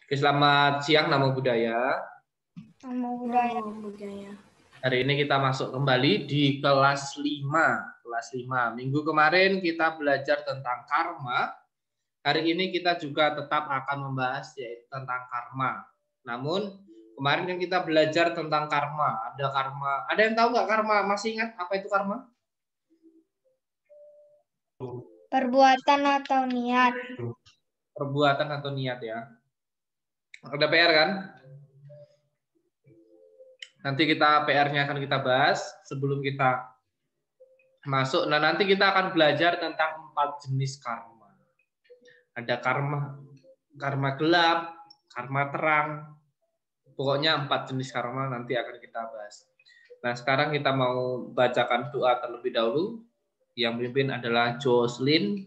Oke, selamat siang Namo Buddhaya. Namo Buddhaya. Hari ini kita masuk kembali di kelas 5. Kelas 5. Minggu kemarin kita belajar tentang karma. Hari ini kita juga tetap akan membahas yaitu tentang karma. Namun kemarin kan kita belajar tentang karma. Ada karma. Ada yang tahu nggak karma? Masih ingat apa itu karma? Perbuatan atau niat. Perbuatan atau niat ya. Ada PR kan? Nanti kita PR-nya akan kita bahas sebelum kita masuk. Nah, nanti kita akan belajar tentang 4 jenis karma. Ada karma gelap, karma terang. Pokoknya 4 jenis karma nanti akan kita bahas. Nah, sekarang kita mau bacakan doa terlebih dahulu. Yang memimpin adalah Jocelyn.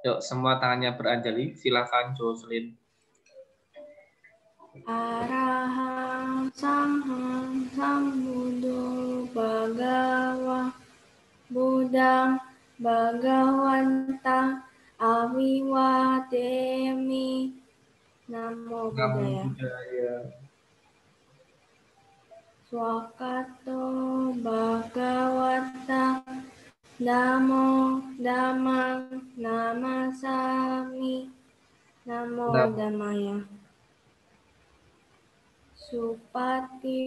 Yuk, semua tangannya beranjali. Silakan Jocelyn. Arahang Sanghang Sambuddho Bhagava Buddhang Bhagawantang Aviwademi. Namo Buddhaya. Swakato Bhagawata Namo Dhammang Namasami. Namo Dhammaya. Supatipano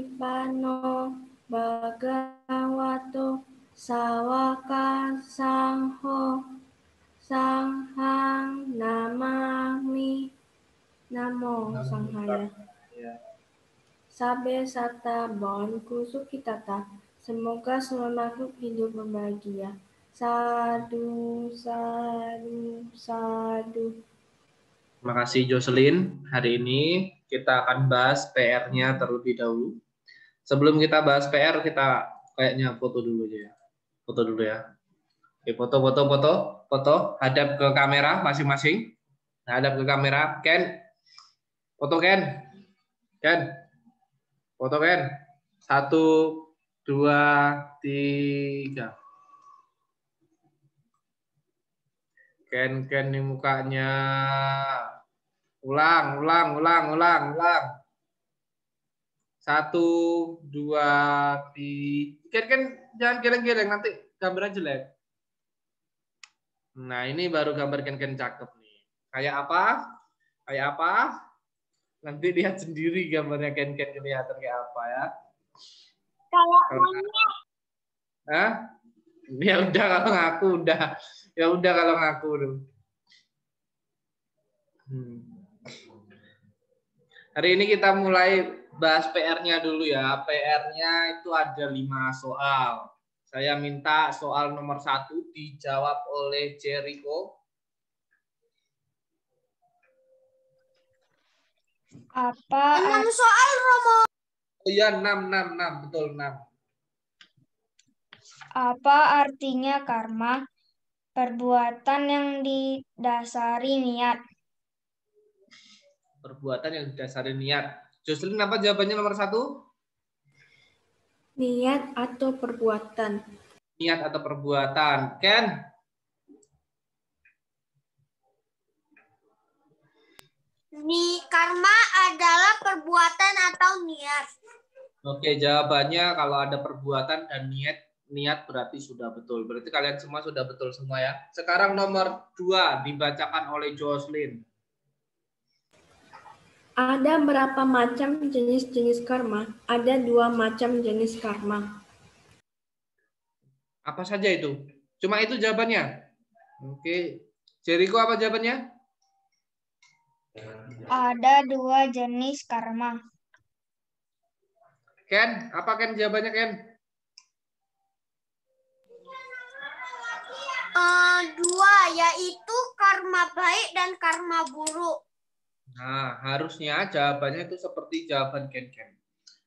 Bhagavato Sawaka Sangho Sanghang Namami. Namo Sanghaya. Sabe sata bonku sukitata. Semoga semua makhluk hidup berbahagia. Sadu, sadu, sadu. Terima kasih Jocelyn. Hari ini kita akan bahas PR-nya terlebih dahulu. Sebelum kita bahas PR, kita kayaknya foto dulu aja ya. Foto dulu ya. Oke, foto. Hadap ke kamera masing-masing. Hadap ke kamera. Ken. Foto Ken. Ken. Foto Ken. 1, 2, 3. Ken nih mukanya. Ulang. 1, 2, 3. Ken jangan geleng-geleng, nanti gambarnya jelek. Nah, ini baru gambar Ken cakep nih. Kayak apa? Nanti lihat sendiri gambarnya Ken kelihatan kayak apa ya. Kayak monyet. Hah? Ya udah kalau ngaku udah. Ya udah kalau ngaku dong. Hari ini kita mulai bahas PR-nya dulu ya. PR-nya itu ada 5 soal. Saya minta soal nomor 1 dijawab oleh Jericho. Apa 6 soal, Romo. Oh iya, 6, betul 6. Apa artinya karma? Perbuatan yang didasari niat. Perbuatan yang didasari niat. Jocelyn, apa jawabannya nomor 1? Niat atau perbuatan. Niat atau perbuatan. Ken? Karma adalah perbuatan atau niat. Oke, jawabannya kalau ada perbuatan dan niat berarti sudah betul. Berarti kalian semua sudah betul semua ya. Sekarang nomor 2 dibacakan oleh Jocelyn. Ada berapa macam jenis-jenis karma? Ada 2 macam jenis karma. Apa saja itu? Cuma itu jawabannya. Oke. Jericho, apa jawabannya? Ada 2 jenis karma. Ken, apa Ken jawabannya Ken? 2, yaitu karma baik dan karma buruk. Nah, harusnya jawabannya itu seperti jawaban Ken.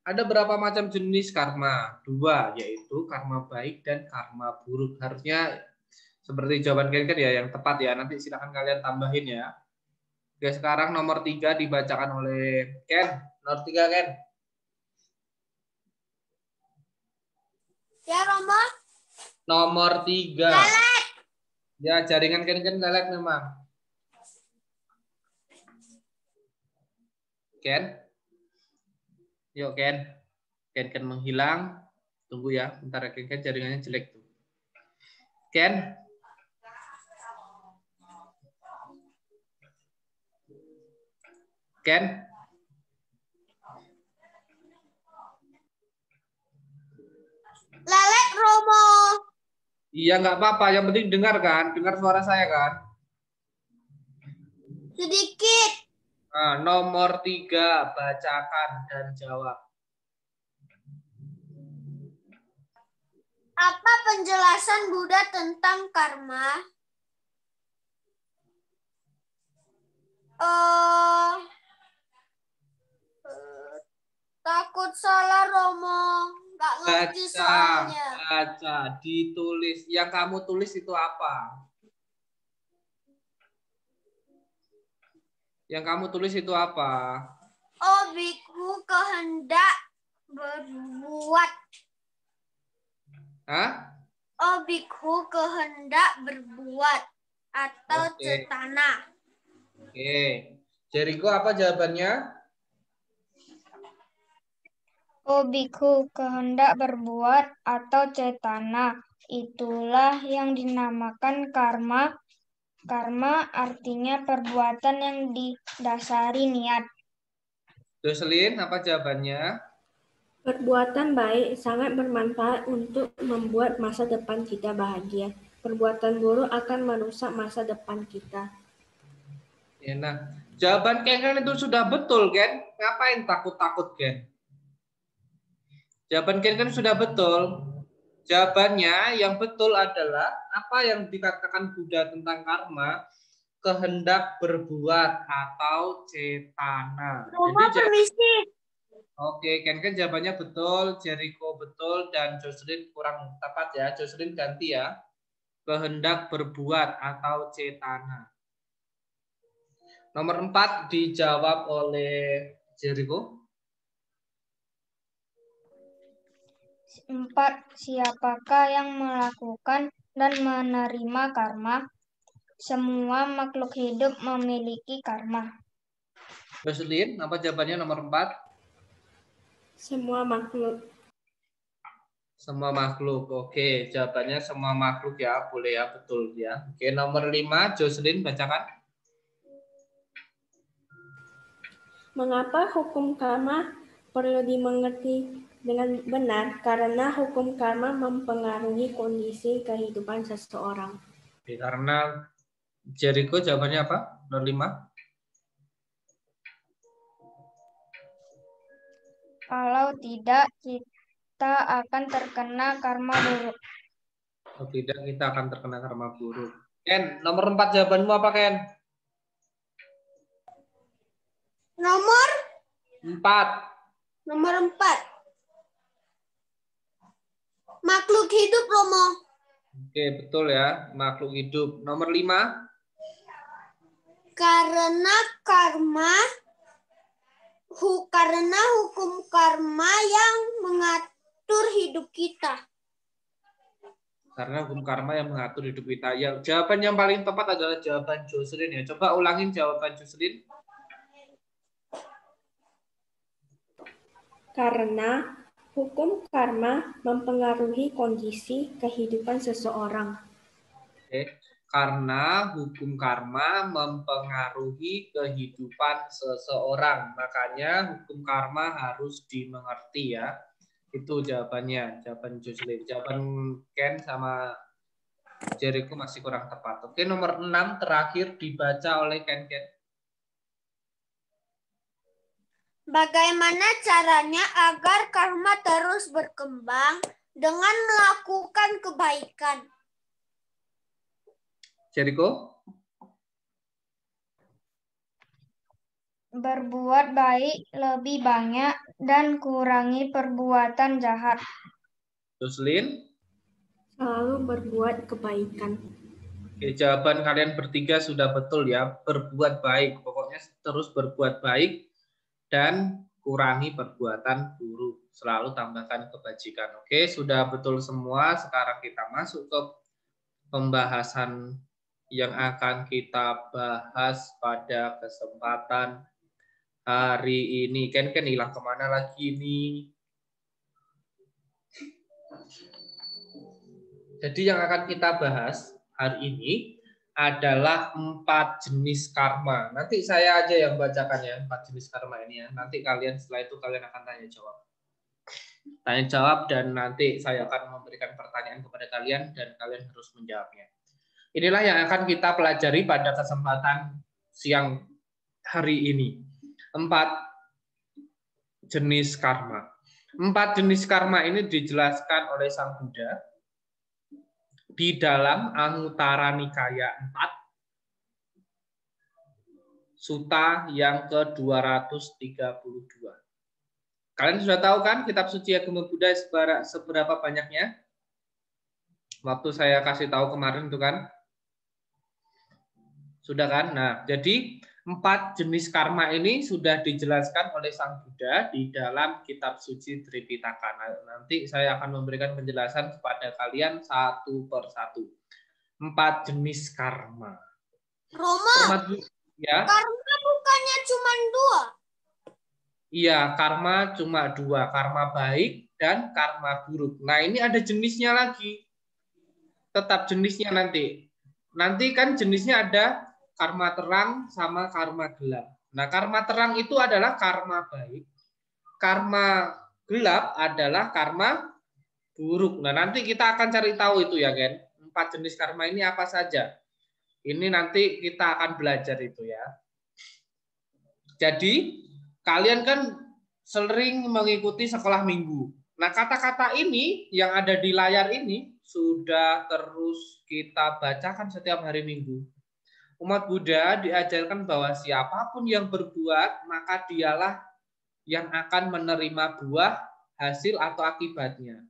Ada berapa macam jenis karma? 2, yaitu karma baik dan karma buruk. Harusnya seperti jawaban Ken ya, yang tepat ya. Nanti silakan kalian tambahin ya. Oke, sekarang nomor 3 dibacakan oleh Ken. Nomor 3 Ken. Ya, Romo. Nomor 3. Lelet. Ya, jaringan Ken lelet memang. Ken? Yuk Ken. Ken menghilang. Tunggu ya, bentar ya Ken, jaringannya jelek tuh. Ken? Ken? Lelek Romo. Iya, nggak apa-apa. Yang penting dengar kan? Dengar suara saya kan? Sedikit. Nah, nomor 3, bacakan dan jawab. Apa penjelasan Buddha tentang karma? Takut salah Romo. Nggak ngerti soalnya. Baca, ditulis. Yang kamu tulis itu apa? Yang kamu tulis itu apa? Oh, biku kehendak berbuat. Hah? Oh, biku kehendak berbuat atau Oke. cetana. Oke. Jericho apa jawabannya? Oh, biku kehendak berbuat atau cetana. Itulah yang dinamakan karma. Karma artinya perbuatan yang didasari niat. Jocelyn apa jawabannya? Perbuatan baik sangat bermanfaat untuk membuat masa depan kita bahagia. Perbuatan buruk akan merusak masa depan kita. Ya, nah, jawaban Ken kan itu sudah betul, Ken. Ngapain takut-takut, Ken? Jawaban Ken kan sudah betul. Jawabannya yang betul adalah apa yang dikatakan Buddha tentang karma, kehendak berbuat atau cetana. Romo, permisi. Oke, Ken jawabannya betul, Jericho betul, dan Jocelyn kurang tepat ya. Jocelyn ganti ya. Kehendak berbuat atau cetana. Nomor 4 dijawab oleh Jericho. 4. Siapakah yang melakukan dan menerima karma? Semua makhluk hidup memiliki karma. Jocelyn, apa jawabannya nomor 4? Semua makhluk. Semua makhluk. Oke, jawabannya semua makhluk ya. Boleh ya, betul ya. Oke, nomor 5, Jocelyn bacakan. Mengapa hukum karma perlu dimengerti dengan benar? Karena hukum karma mempengaruhi kondisi kehidupan seseorang. Oke, karena Jericho jawabannya apa? Nomor 5. Kalau tidak, kita akan terkena karma buruk. Kalau tidak, kita akan terkena karma buruk. Ken, nomor 4 jawabanmu apa, Ken? Nomor 4. Nomor 4. Makhluk hidup, Romo. Oke, betul ya. Makhluk hidup. Nomor 5. Karena hukum karma yang mengatur hidup kita. Karena hukum karma yang mengatur hidup kita. Ya, jawaban yang paling tepat adalah jawaban Jocelyn ya. Coba ulangin jawaban Jocelyn. Karena hukum karma mempengaruhi kondisi kehidupan seseorang. Oke. Karena hukum karma mempengaruhi kehidupan seseorang. Makanya hukum karma harus dimengerti ya. Itu jawabannya, jawaban Jocelyn. Jawaban Ken sama Jericho masih kurang tepat. Oke, nomor 6 terakhir dibaca oleh Ken. Bagaimana caranya agar karma terus berkembang dengan melakukan kebaikan? Jericho? Berbuat baik lebih banyak dan kurangi perbuatan jahat. Jocelyn? Selalu berbuat kebaikan. Oke, jawaban kalian bertiga sudah betul ya. Berbuat baik. Pokoknya terus berbuat baik dan kurangi perbuatan buruk. Selalu tambahkan kebajikan. Oke, sudah betul semua. Sekarang kita masuk ke pembahasan yang akan kita bahas pada kesempatan hari ini. Ken hilang kemana lagi ini? Jadi yang akan kita bahas hari ini adalah 4 jenis karma. Nanti saya aja yang bacakan ya 4 jenis karma ini ya. Nanti kalian setelah itu kalian akan tanya jawab. Tanya jawab dan nanti saya akan memberikan pertanyaan kepada kalian dan kalian harus menjawabnya. Inilah yang akan kita pelajari pada kesempatan siang hari ini. 4 jenis karma. 4 jenis karma ini dijelaskan oleh Sang Buddha di dalam Anguttara Nikaya 4, Sutta yang ke-232. Kalian sudah tahu kan kitab suci agama Buddha seberapa banyaknya? Waktu saya kasih tahu kemarin itu kan? Sudah kan? Nah, jadi 4 jenis karma ini sudah dijelaskan oleh Sang Buddha di dalam kitab suci Tripitaka. Nanti saya akan memberikan penjelasan kepada kalian satu persatu. 4 jenis karma. Roma, ya? karma bukannya cuma 2? Iya, karma cuma 2. Karma baik dan karma buruk. Nah, ini ada jenisnya lagi. Tetap jenisnya nanti. Nanti kan jenisnya ada karma terang sama karma gelap. Nah, karma terang itu adalah karma baik. Karma gelap adalah karma buruk. Nah, nanti kita akan cari tahu itu ya, Ken. 4 jenis karma ini apa saja. Ini nanti kita akan belajar itu ya. Jadi, kalian kan sering mengikuti sekolah minggu. Nah, kata-kata ini yang ada di layar ini sudah terus kita bacakan setiap hari Minggu. Umat Buddha diajarkan bahwa siapapun yang berbuat, maka dialah yang akan menerima buah, hasil, atau akibatnya.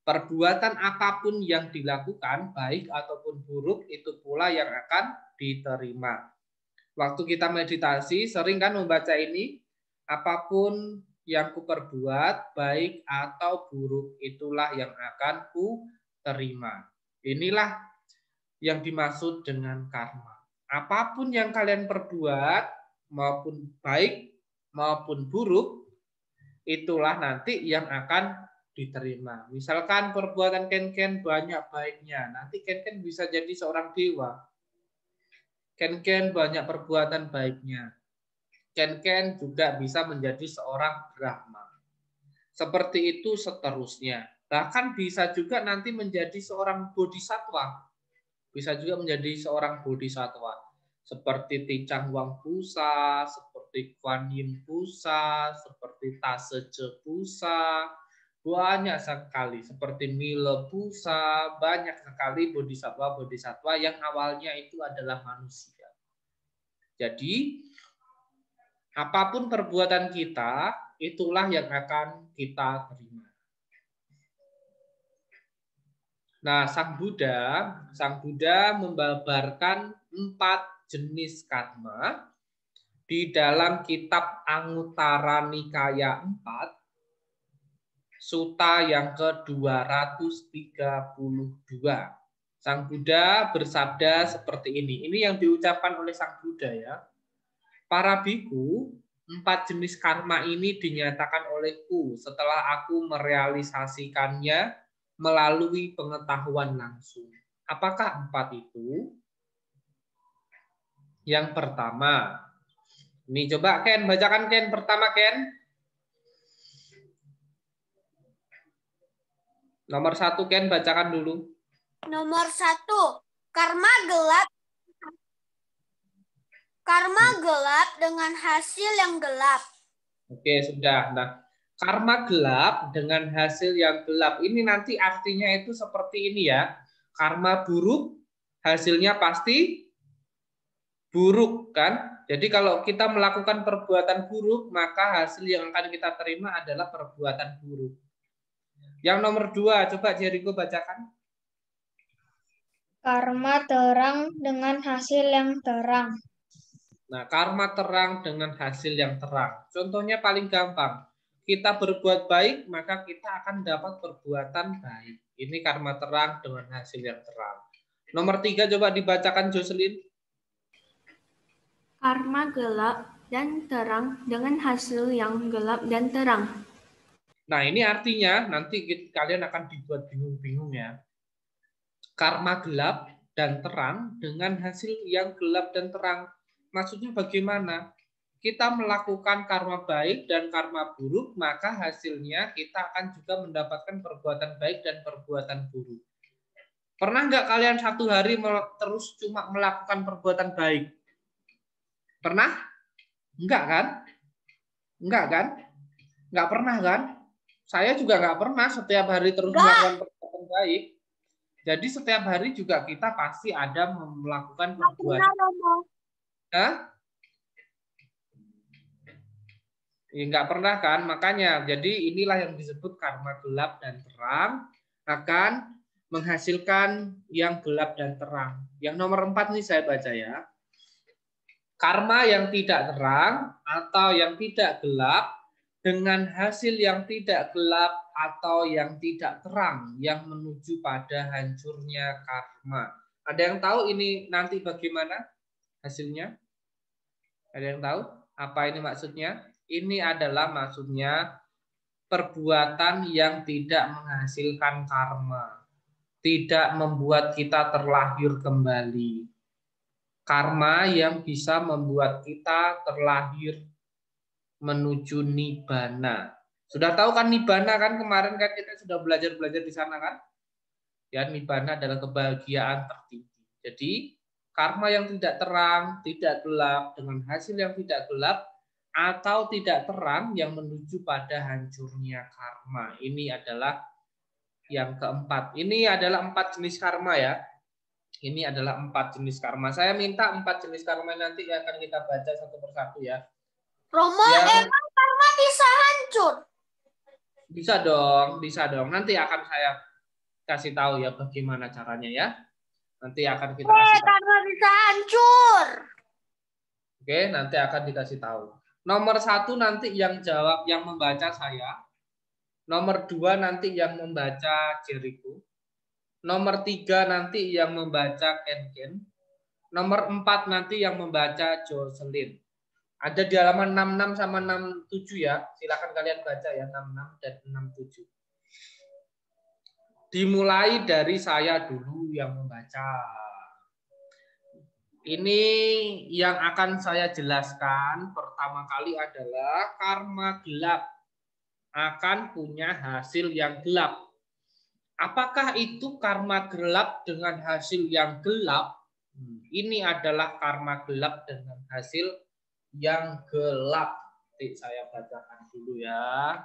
Perbuatan apapun yang dilakukan, baik ataupun buruk, itu pula yang akan diterima. Waktu kita meditasi, sering kan membaca ini, apapun yang kuperbuat, baik atau buruk, itulah yang akan ku terima. Inilah yang dimaksud dengan karma. Apapun yang kalian perbuat, maupun baik maupun buruk, itulah nanti yang akan diterima. Misalkan perbuatan Ken banyak baiknya, nanti Ken bisa jadi seorang dewa. Ken banyak perbuatan baiknya. Ken juga bisa menjadi seorang Brahma. Seperti itu seterusnya. Bahkan bisa juga nanti menjadi seorang bodhisatwa. Bisa juga menjadi seorang bodhisatwa. Seperti Tincang Wangpusa, seperti Kuan Yin Pusa, seperti Taseje Pusa. Banyak sekali. Seperti Mila Pusa. Banyak sekali bodhisatwa-bodhisatwa yang awalnya itu adalah manusia. Jadi, apapun perbuatan kita, itulah yang akan kita terima. Nah, Sang Buddha membabarkan 4 jenis karma di dalam kitab Anguttara Nikaya 4, Sutta yang ke-232. Sang Buddha bersabda seperti ini. Ini yang diucapkan oleh Sang Buddha ya. Para biku, 4 jenis karma ini dinyatakan olehku setelah aku merealisasikannya melalui pengetahuan langsung. Apakah 4 itu? Yang pertama, ini coba Ken, bacakan Ken pertama Ken. Nomor 1 Ken, bacakan dulu. Nomor 1, karma gelap. Karma gelap dengan hasil yang gelap. Oke, sudah. Nah, karma gelap dengan hasil yang gelap. Ini nanti artinya itu seperti ini ya. Karma buruk, hasilnya pasti buruk kan. Jadi kalau kita melakukan perbuatan buruk, maka hasil yang akan kita terima adalah perbuatan buruk. Yang nomor 2, coba Jericho bacakan. Karma terang dengan hasil yang terang. Nah, karma terang dengan hasil yang terang. Contohnya paling gampang. Kita berbuat baik, maka kita akan dapat perbuatan baik. Ini karma terang dengan hasil yang terang. Nomor 3, coba dibacakan Jocelyn. Karma gelap dan terang dengan hasil yang gelap dan terang. Nah, ini artinya nanti kalian akan dibuat bingung-bingung ya. Karma gelap dan terang dengan hasil yang gelap dan terang. Maksudnya bagaimana? Kita melakukan karma baik dan karma buruk, maka hasilnya kita akan juga mendapatkan perbuatan baik dan perbuatan buruk. Pernah nggak kalian satu hari terus cuma melakukan perbuatan baik? Pernah? Enggak kan? Enggak kan? Enggak pernah kan? Saya juga enggak pernah setiap hari terus melakukan perbuatan baik. Jadi setiap hari juga kita pasti ada melakukan perbuatan. Hah? Ya, enggak pernah kan? Makanya, jadi inilah yang disebut karma gelap dan terang akan menghasilkan yang gelap dan terang. Yang nomor 4 nih saya baca ya. Karma yang tidak terang atau yang tidak gelap dengan hasil yang tidak gelap atau yang tidak terang yang menuju pada hancurnya karma. Ada yang tahu ini nanti bagaimana hasilnya? Ada yang tahu apa ini maksudnya? Ini adalah maksudnya perbuatan yang tidak menghasilkan karma, tidak membuat kita terlahir kembali. Karma yang bisa membuat kita terlahir menuju nibbana. Sudah tahu kan nibbana kan, kemarin kan kita sudah belajar di sana kan? Ya, nibbana adalah kebahagiaan tertinggi. Jadi karma yang tidak terang, tidak gelap dengan hasil yang tidak gelap atau tidak terang yang menuju pada hancurnya karma. Ini adalah yang keempat. Ini adalah 4 jenis karma ya. Ini adalah 4 jenis karma. Saya minta 4 jenis karma nanti akan kita baca satu persatu ya. Romo, Ya. emang karma bisa hancur? Bisa dong, bisa dong. Nanti akan saya kasih tahu ya bagaimana caranya ya. Nanti akan kita kasih tahu. Karma bisa hancur. Oke, nanti akan dikasih tahu. Nomor 1 nanti yang jawab, yang membaca saya. Nomor 2 nanti yang membaca Jericho. Nomor 3 nanti yang membaca Ken. Nomor 4 nanti yang membaca Jocelyn. Ada di halaman 66 sama 67 ya. Silakan kalian baca ya 66 dan 67. Dimulai dari saya dulu yang membaca. Ini yang akan saya jelaskan pertama kali adalah karma gelap akan punya hasil yang gelap. Apakah itu karma gelap dengan hasil yang gelap? Ini adalah karma gelap dengan hasil yang gelap. Nanti saya bacakan dulu ya.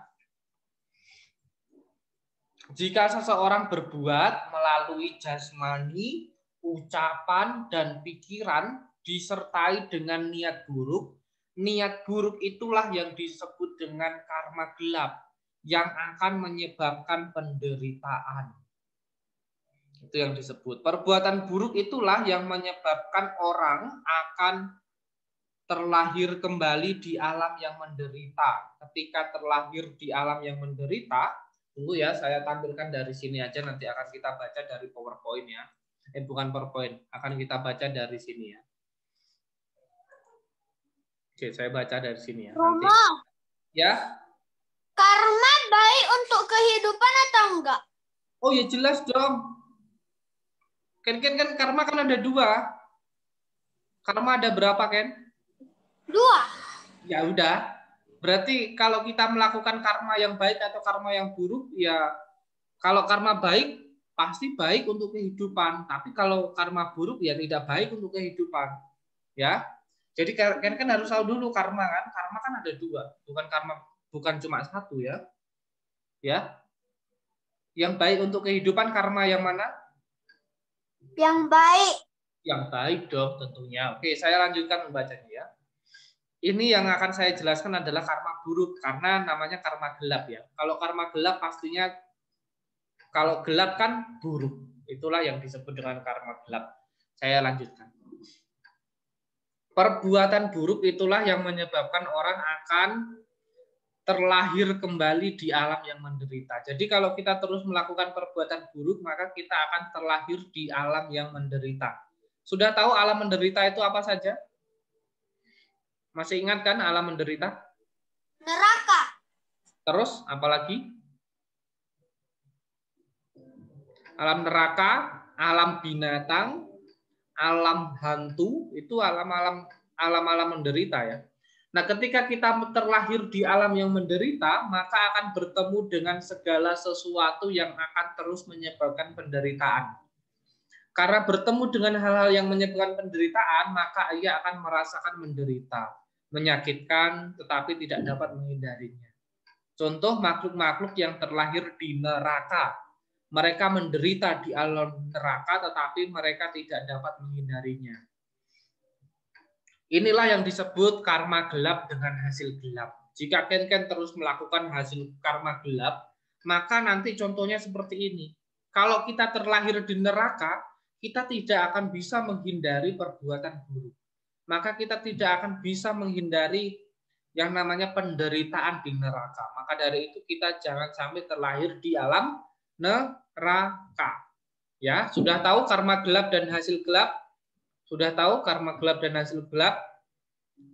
Jika seseorang berbuat melalui jasmani, ucapan, dan pikiran disertai dengan niat buruk itulah yang disebut dengan karma gelap yang akan menyebabkan penderitaan. Itu yang disebut. Perbuatan buruk itulah yang menyebabkan orang akan terlahir kembali di alam yang menderita. Ketika terlahir di alam yang menderita, tunggu ya, saya tampilkan dari sini aja, nanti akan kita baca dari PowerPoint ya. Bukan PowerPoint, akan kita baca dari sini ya. Oke, saya baca dari sini ya. Nanti. Ya. Karma baik untuk kehidupan atau enggak? Oh ya jelas dong. Kan karma kan ada 2. Karma ada berapa, Ken? 2. Ya udah. Berarti kalau kita melakukan karma yang baik atau karma yang buruk, ya kalau karma baik pasti baik untuk kehidupan, tapi kalau karma buruk ya tidak baik untuk kehidupan. Ya. Jadi kan harus tahu dulu karma kan. Karma kan ada 2, bukan cuma 1 ya. Ya. Yang baik untuk kehidupan karma yang mana? Yang baik. Yang baik dong tentunya. Oke, saya lanjutkan membacanya ya. Ini yang akan saya jelaskan adalah karma buruk karena namanya karma gelap ya. Kalau karma gelap pastinya kalau gelap kan buruk. Itulah yang disebut dengan karma gelap. Saya lanjutkan. Perbuatan buruk itulah yang menyebabkan orang akan terlahir kembali di alam yang menderita. Jadi kalau kita terus melakukan perbuatan buruk, maka kita akan terlahir di alam yang menderita. Sudah tahu alam menderita itu apa saja? Masih ingat kan alam menderita? Neraka. Terus apalagi? Alam neraka, alam binatang, alam hantu, itu alam-alam menderita ya. Nah, ketika kita terlahir di alam yang menderita, maka akan bertemu dengan segala sesuatu yang akan terus menyebabkan penderitaan. Karena bertemu dengan hal-hal yang menyebabkan penderitaan, maka ia akan merasakan menderita, menyakitkan, tetapi tidak dapat menghindarinya. Contoh makhluk-makhluk yang terlahir di neraka. Mereka menderita di alam neraka, tetapi mereka tidak dapat menghindarinya. Inilah yang disebut karma gelap dengan hasil gelap. Jika Ken terus melakukan hasil karma gelap, maka nanti contohnya seperti ini. Kalau kita terlahir di neraka, kita tidak akan bisa menghindari perbuatan buruk. Maka kita tidak akan bisa menghindari yang namanya penderitaan di neraka. Maka dari itu kita jangan sampai terlahir di alam neraka. Ya, sudah tahu karma gelap dan hasil gelap? Sudah tahu karma gelap dan hasil gelap?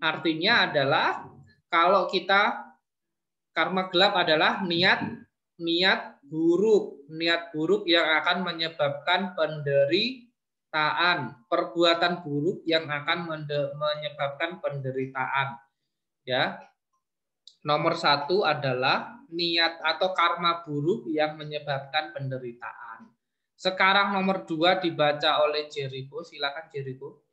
Artinya adalah kalau kita karma gelap adalah niat buruk yang akan menyebabkan penderitaan, perbuatan buruk yang akan menyebabkan penderitaan. Ya. Nomor 1 adalah niat atau karma buruk yang menyebabkan penderitaan. Sekarang nomor 2 dibaca oleh Jericho. Silakan Jericho.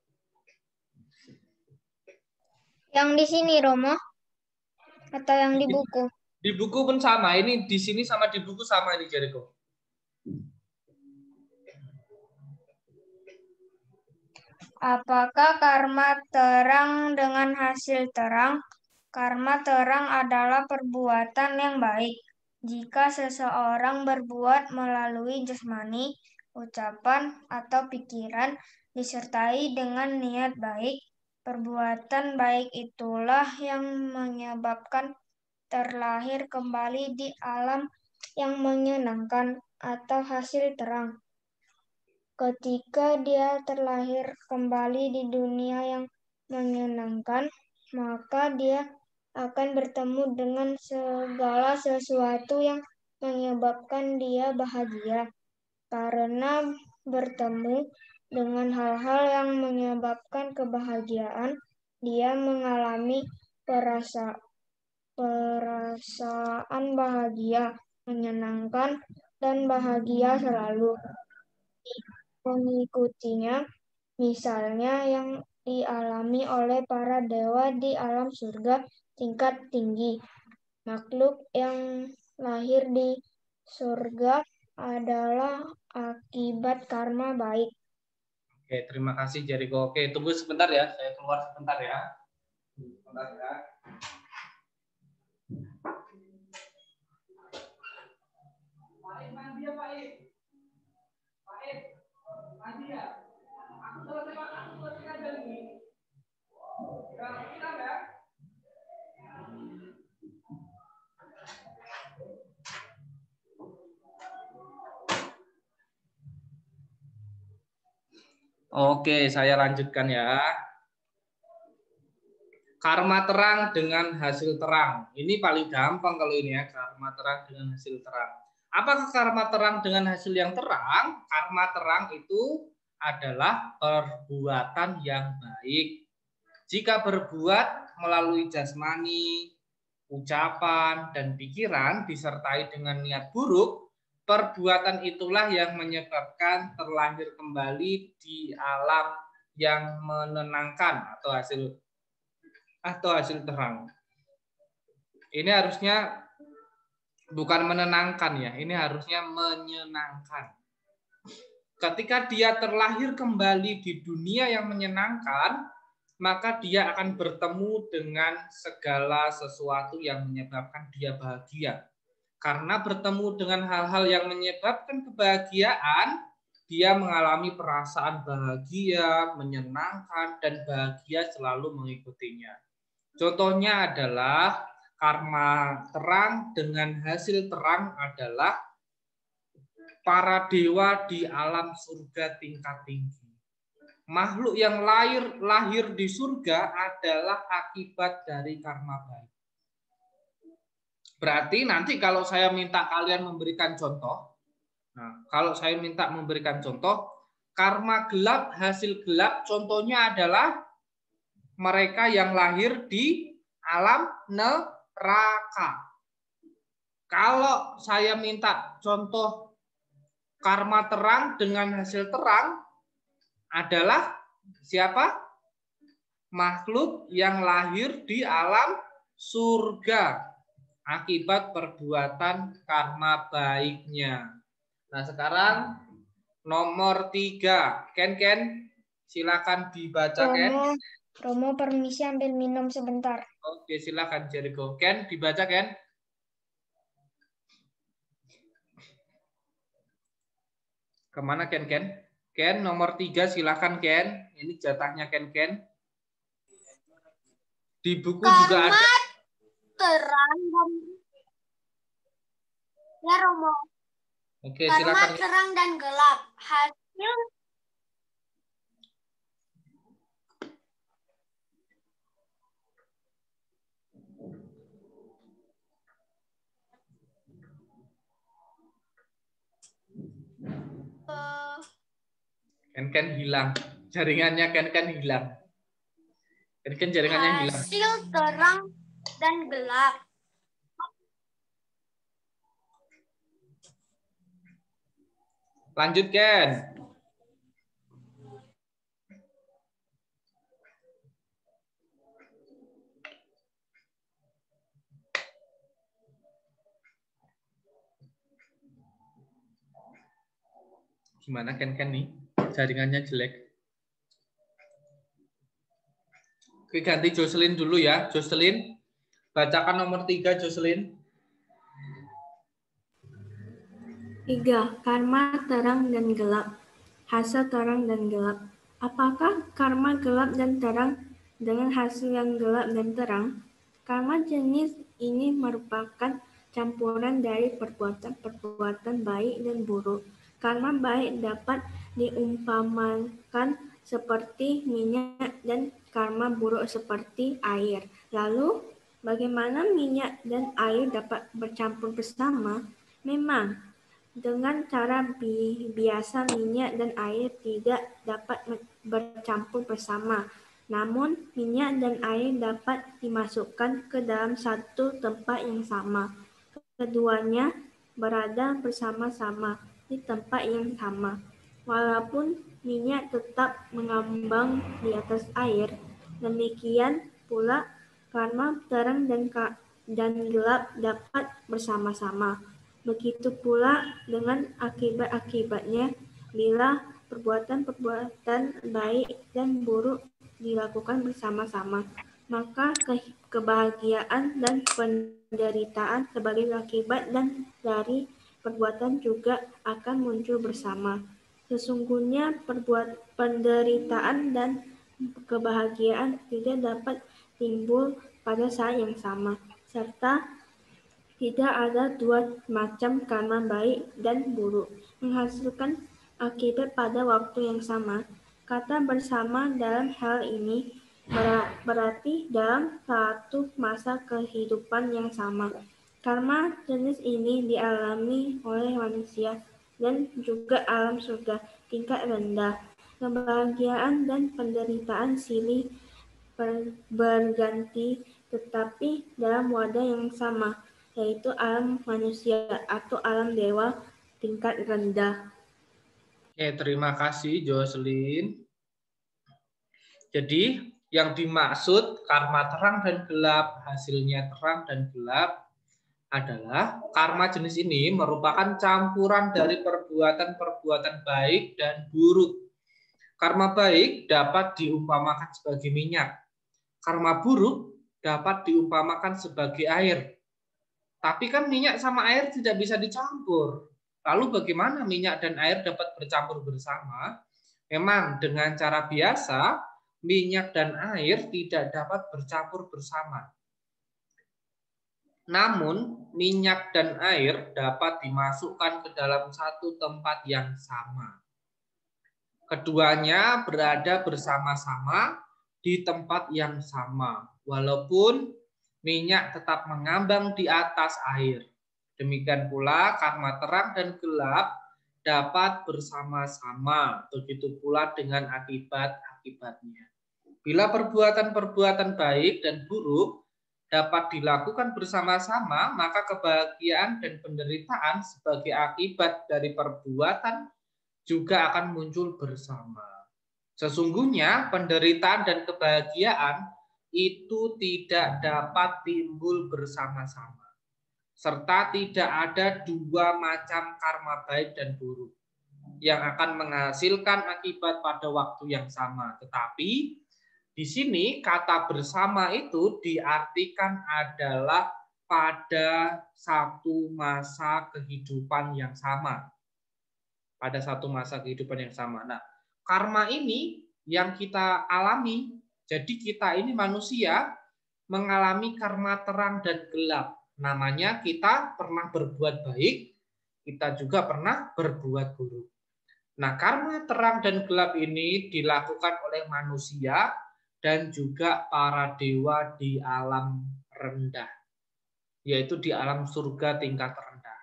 Yang di sini Romo atau yang di buku? Di buku pun sama. Ini di sini sama di buku sama ini Jericho. Apakah karma terang dengan hasil terang? Karma terang adalah perbuatan yang baik. Jika seseorang berbuat melalui jasmani, ucapan, atau pikiran, disertai dengan niat baik, perbuatan baik itulah yang menyebabkan terlahir kembali di alam yang menyenangkan atau hasil terang. Ketika dia terlahir kembali di dunia yang menyenangkan, maka dia akan bertemu dengan segala sesuatu yang menyebabkan dia bahagia. Karena bertemu dengan hal-hal yang menyebabkan kebahagiaan, dia mengalami perasaan bahagia, menyenangkan, dan bahagia selalu. Mengikutinya, misalnya yang dialami oleh para dewa di alam surga tingkat tinggi. Makhluk yang lahir di surga adalah akibat karma baik. Oke, terima kasih Jericho. Oke, tunggu sebentar ya. Saya keluar sebentar ya. Sebentar ya. Pak mandi ya, Pak mandi ya. Aku selesai aja nih. Kita ya. Oke, saya lanjutkan ya. Karma terang dengan hasil terang. Ini paling gampang kalau ini ya, karma terang dengan hasil terang. Apakah karma terang dengan hasil yang terang? Karma terang itu adalah perbuatan yang baik. Jika berbuat melalui jasmani, ucapan, dan pikiran disertai dengan niat buruk, perbuatan itulah yang menyebabkan terlahir kembali di alam yang menenangkan atau hasil terang. Ini harusnya bukan menenangkan ya, ini harusnya menyenangkan. Ketika dia terlahir kembali di dunia yang menyenangkan, maka dia akan bertemu dengan segala sesuatu yang menyebabkan dia bahagia. Karena bertemu dengan hal-hal yang menyebabkan kebahagiaan, dia mengalami perasaan bahagia, menyenangkan, dan bahagia selalu mengikutinya. Contohnya adalah karma terang dengan hasil terang adalah para dewa di alam surga tingkat tinggi. makhluk yang lahir di surga adalah akibat dari karma baik. Berarti nanti kalau saya minta kalian memberikan contoh, karma gelap, hasil gelap, contohnya adalah mereka yang lahir di alam neraka. Kalau saya minta contoh karma terang dengan hasil terang, adalah siapa? Makhluk yang lahir di alam surga akibat perbuatan karma baiknya. Nah, sekarang nomor 3. Ken, silakan dibaca, Ken. Romo, permisi ambil minum sebentar. Oke, silakan Jericho. Ken, dibaca, Ken. Kemana Ken? Ken nomor 3 silakan Ken. Ini jatahnya Ken. Di buku Karma juga ada. terang dan ya Romo. Oke, Karma silakan. terang dan gelap. Hasil Ken hilang. Jaringannya Ken hilang. Ken jaringannya hilang. hasil terang dan gelap. Lanjut Ken. Gimana Ken nih? Jaringannya jelek. Oke, ganti Jocelyn dulu ya. Jocelyn, bacakan nomor 3 Jocelyn. 3. Karma terang dan gelap. Hasil terang dan gelap. Apakah karma gelap dan terang dengan hasil yang gelap dan terang? Karma jenis ini merupakan campuran dari perbuatan baik dan buruk. Karma baik dapat diumpamakan seperti minyak dan karma buruk seperti air. Lalu, bagaimana minyak dan air dapat bercampur bersama? Memang, dengan cara biasa minyak dan air tidak dapat bercampur bersama. Namun, minyak dan air dapat dimasukkan ke dalam satu tempat yang sama. Keduanya berada bersama-sama di tempat yang sama. Walaupun minyak tetap mengambang di atas air, demikian pula karma terang dan gelap dapat bersama-sama. Begitu pula dengan akibat-akibatnya bila perbuatan-perbuatan baik dan buruk dilakukan bersama-sama, maka kebahagiaan dan penderitaan sebagai akibat dan dari perbuatan juga akan muncul bersama. Sesungguhnya penderitaan dan kebahagiaan tidak dapat timbul pada saat yang sama, serta tidak ada dua macam karma baik dan buruk menghasilkan akibat pada waktu yang sama. Kata bersama dalam hal ini berarti dalam satu masa kehidupan yang sama. Karma jenis ini dialami oleh manusia dan juga alam surga tingkat rendah. Kebahagiaan dan penderitaan silih berganti tetapi dalam wadah yang sama, yaitu alam manusia atau alam dewa tingkat rendah. Oke, terima kasih Jocelyn. Jadi, yang dimaksud karma terang dan gelap, hasilnya terang dan gelap adalah karma jenis ini merupakan campuran dari perbuatan-perbuatan baik dan buruk. Karma baik dapat diumpamakan sebagai minyak. Karma buruk dapat diumpamakan sebagai air. Tapi kan minyak sama air tidak bisa dicampur. Lalu bagaimana minyak dan air dapat bercampur bersama? Memang dengan cara biasa, minyak dan air tidak dapat bercampur bersama. Namun, minyak dan air dapat dimasukkan ke dalam satu tempat yang sama. Keduanya berada bersama-sama di tempat yang sama, walaupun minyak tetap mengambang di atas air. Demikian pula karma terang dan gelap dapat bersama-sama, begitu pula dengan akibat-akibatnya. Bila perbuatan-perbuatan baik dan buruk dapat dilakukan bersama-sama, maka kebahagiaan dan penderitaan sebagai akibat dari perbuatan juga akan muncul bersama. Sesungguhnya penderitaan dan kebahagiaan itu tidak dapat timbul bersama-sama, serta tidak ada dua macam karma baik dan buruk yang akan menghasilkan akibat pada waktu yang sama. Tetapi di sini kata bersama itu diartikan adalah pada satu masa kehidupan yang sama. Pada satu masa kehidupan yang sama. Nah, karma ini yang kita alami, jadi kita ini manusia mengalami karma terang dan gelap. Namanya kita pernah berbuat baik, kita juga pernah berbuat buruk. Nah, karma terang dan gelap ini dilakukan oleh manusia dan juga para dewa di alam rendah, yaitu di alam surga tingkat rendah.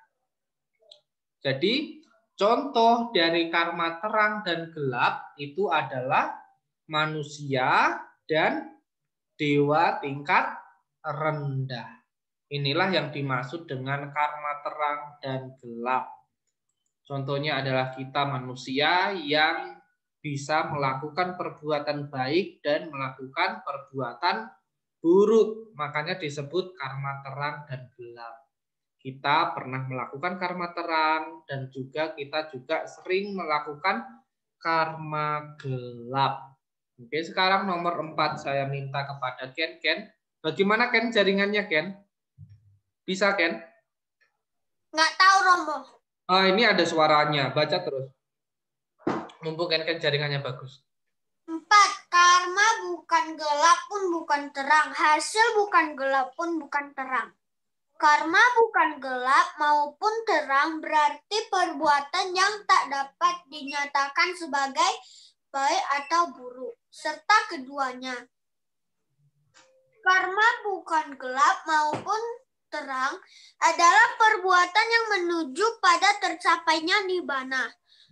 Jadi, contoh dari karma terang dan gelap itu adalah manusia dan dewa tingkat rendah. Inilah yang dimaksud dengan karma terang dan gelap. Contohnya adalah kita manusia yang bisa melakukan perbuatan baik dan melakukan perbuatan buruk. Makanya disebut karma terang dan gelap. Kita pernah melakukan karma terang dan juga kita juga sering melakukan karma gelap. Oke, sekarang nomor 4 saya minta kepada Ken. Bagaimana Ken jaringannya Ken? Bisa Ken? Nggak tahu Romo. Oh, ini ada suaranya. Baca terus. Mumpung Ken jaringannya bagus. 4. Karma bukan gelap pun bukan terang. Hasil bukan gelap pun bukan terang. Karma bukan gelap maupun terang berarti perbuatan yang tak dapat dinyatakan sebagai baik atau buruk, serta keduanya. Karma bukan gelap maupun terang adalah perbuatan yang menuju pada tercapainya nibbana.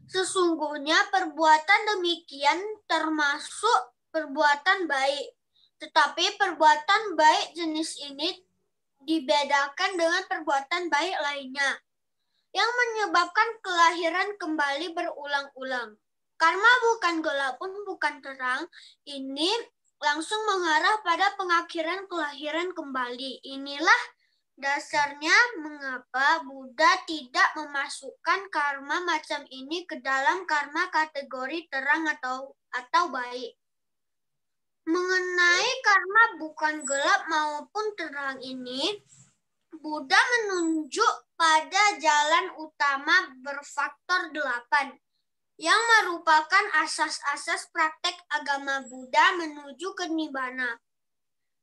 Sesungguhnya perbuatan demikian termasuk perbuatan baik. Tetapi perbuatan baik jenis ini dibedakan dengan perbuatan baik lainnya yang menyebabkan kelahiran kembali berulang-ulang. Karma bukan gelap pun bukan terang ini langsung mengarah pada pengakhiran kelahiran kembali. Inilah dasarnya mengapa Buddha tidak memasukkan karma macam ini ke dalam karma kategori terang atau baik. Mengenai karma bukan gelap maupun terang ini, Buddha menunjuk pada jalan utama berfaktor 8 yang merupakan asas-asas praktek agama Buddha menuju ke Nibbana.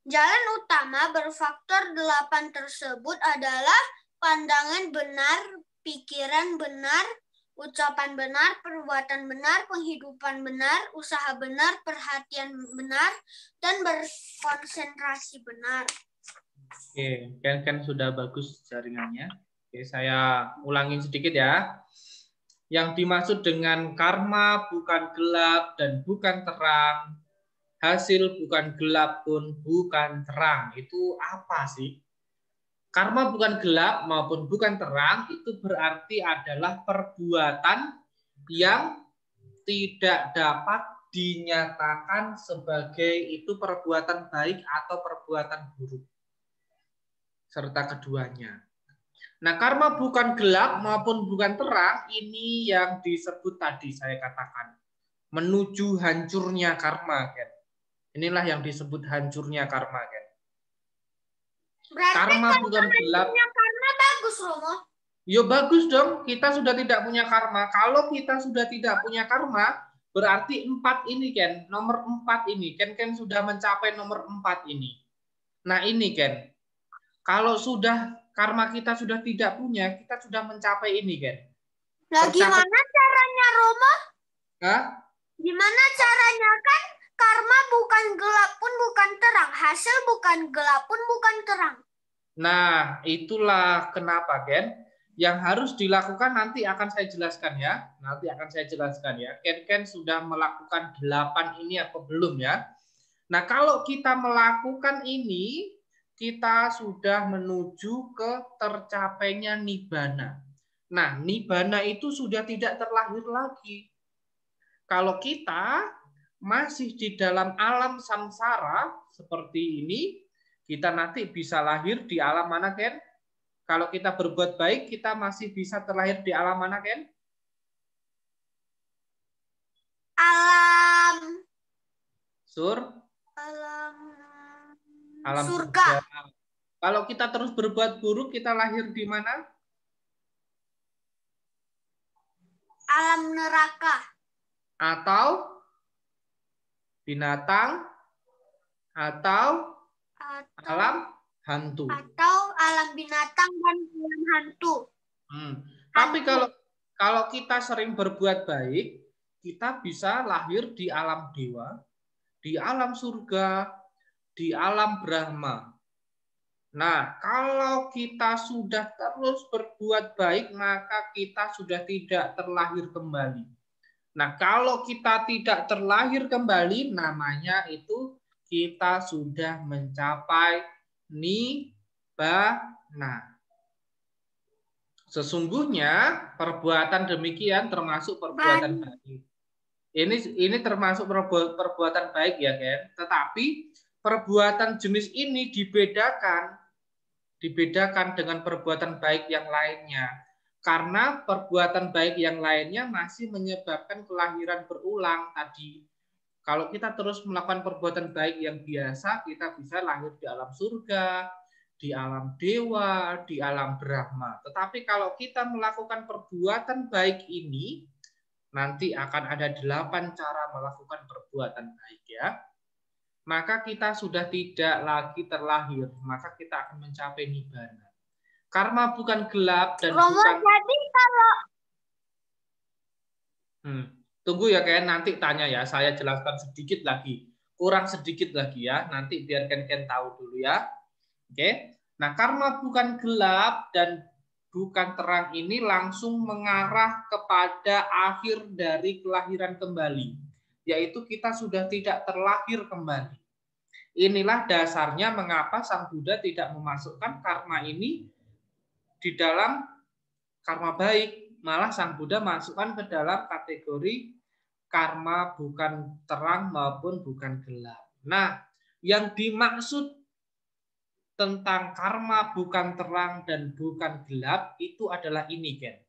Jalan utama berfaktor 8 tersebut adalah pandangan benar, pikiran benar, ucapan benar, perbuatan benar, penghidupan benar, usaha benar, perhatian benar, dan berkonsentrasi benar. Oke, Ken sudah bagus jaringannya. Oke, saya ulangin sedikit ya. Yang dimaksud dengan karma bukan gelap dan bukan terang, hasil bukan gelap pun bukan terang. Itu apa sih? Karma bukan gelap maupun bukan terang itu berarti adalah perbuatan yang tidak dapat dinyatakan sebagai itu perbuatan baik atau perbuatan buruk. Serta keduanya. Nah, karma bukan gelap maupun bukan terang, ini yang disebut tadi saya katakan. Menuju hancurnya karma, Ken. Inilah yang disebut hancurnya karma, Ken. Berarti karma bukan gelap. Karma bagus, Romo. Yo bagus dong, kita sudah tidak punya karma. Kalau kita sudah tidak punya karma, berarti 4 ini, Ken. Nomor 4 ini, Ken sudah mencapai nomor 4 ini. Nah ini, Ken. Kalau sudah karma kita sudah tidak punya, kita sudah mencapai ini, Ken. Nah, gimana caranya, Romo? Hah? Gimana caranya? Kan karma bukan gelap pun bukan terang. Hasil bukan gelap pun bukan terang. Nah, itulah kenapa, Ken. Yang harus dilakukan nanti akan saya jelaskan ya. Nanti akan saya jelaskan ya. Ken sudah melakukan 8 ini apa belum ya? Nah, kalau kita melakukan ini, kita sudah menuju ke tercapainya nibbana. Nah, nibbana itu sudah tidak terlahir lagi. Kalau kita masih di dalam alam samsara seperti ini, kita nanti bisa lahir di alam mana, Ken? Kalau kita berbuat baik, kita masih bisa terlahir di alam mana, Ken? Alam alam surga. Kalau kita terus berbuat buruk, kita lahir di mana? Alam neraka. Atau binatang, atau alam hantu. Atau alam binatang dan alam hantu. Tapi kalau kita sering berbuat baik, kita bisa lahir di alam dewa, di alam surga, di alam Brahma. Nah, kalau kita sudah terus berbuat baik, maka kita sudah tidak terlahir kembali. Nah, kalau kita tidak terlahir kembali, namanya itu kita sudah mencapai nibbana. Sesungguhnya perbuatan demikian termasuk perbuatan baik. Ini termasuk perbuatan baik ya, Ken. Tetapi perbuatan jenis ini dibedakan dengan perbuatan baik yang lainnya. Karena perbuatan baik yang lainnya masih menyebabkan kelahiran berulang tadi. Kalau kita terus melakukan perbuatan baik yang biasa, kita bisa lahir di alam surga, di alam dewa, di alam Brahma. Tetapi kalau kita melakukan perbuatan baik ini, nanti akan ada 8 cara melakukan perbuatan baik ya. Maka kita sudah tidak lagi terlahir, maka kita akan mencapai nibbana. Karma bukan gelap dan bukan. Jadi kalau Tunggu ya, Ken, nanti tanya ya. Saya jelaskan sedikit lagi, kurang sedikit lagi ya. Nanti biar Ken tahu dulu ya. Oke. Nah, karma bukan gelap dan bukan terang ini langsung mengarah kepada akhir dari kelahiran kembali, yaitu kita sudah tidak terlahir kembali. Inilah dasarnya mengapa Sang Buddha tidak memasukkan karma ini di dalam karma baik, malah Sang Buddha masukkan ke dalam kategori karma bukan terang maupun bukan gelap. Nah, yang dimaksud tentang karma bukan terang dan bukan gelap itu adalah ini, Ken.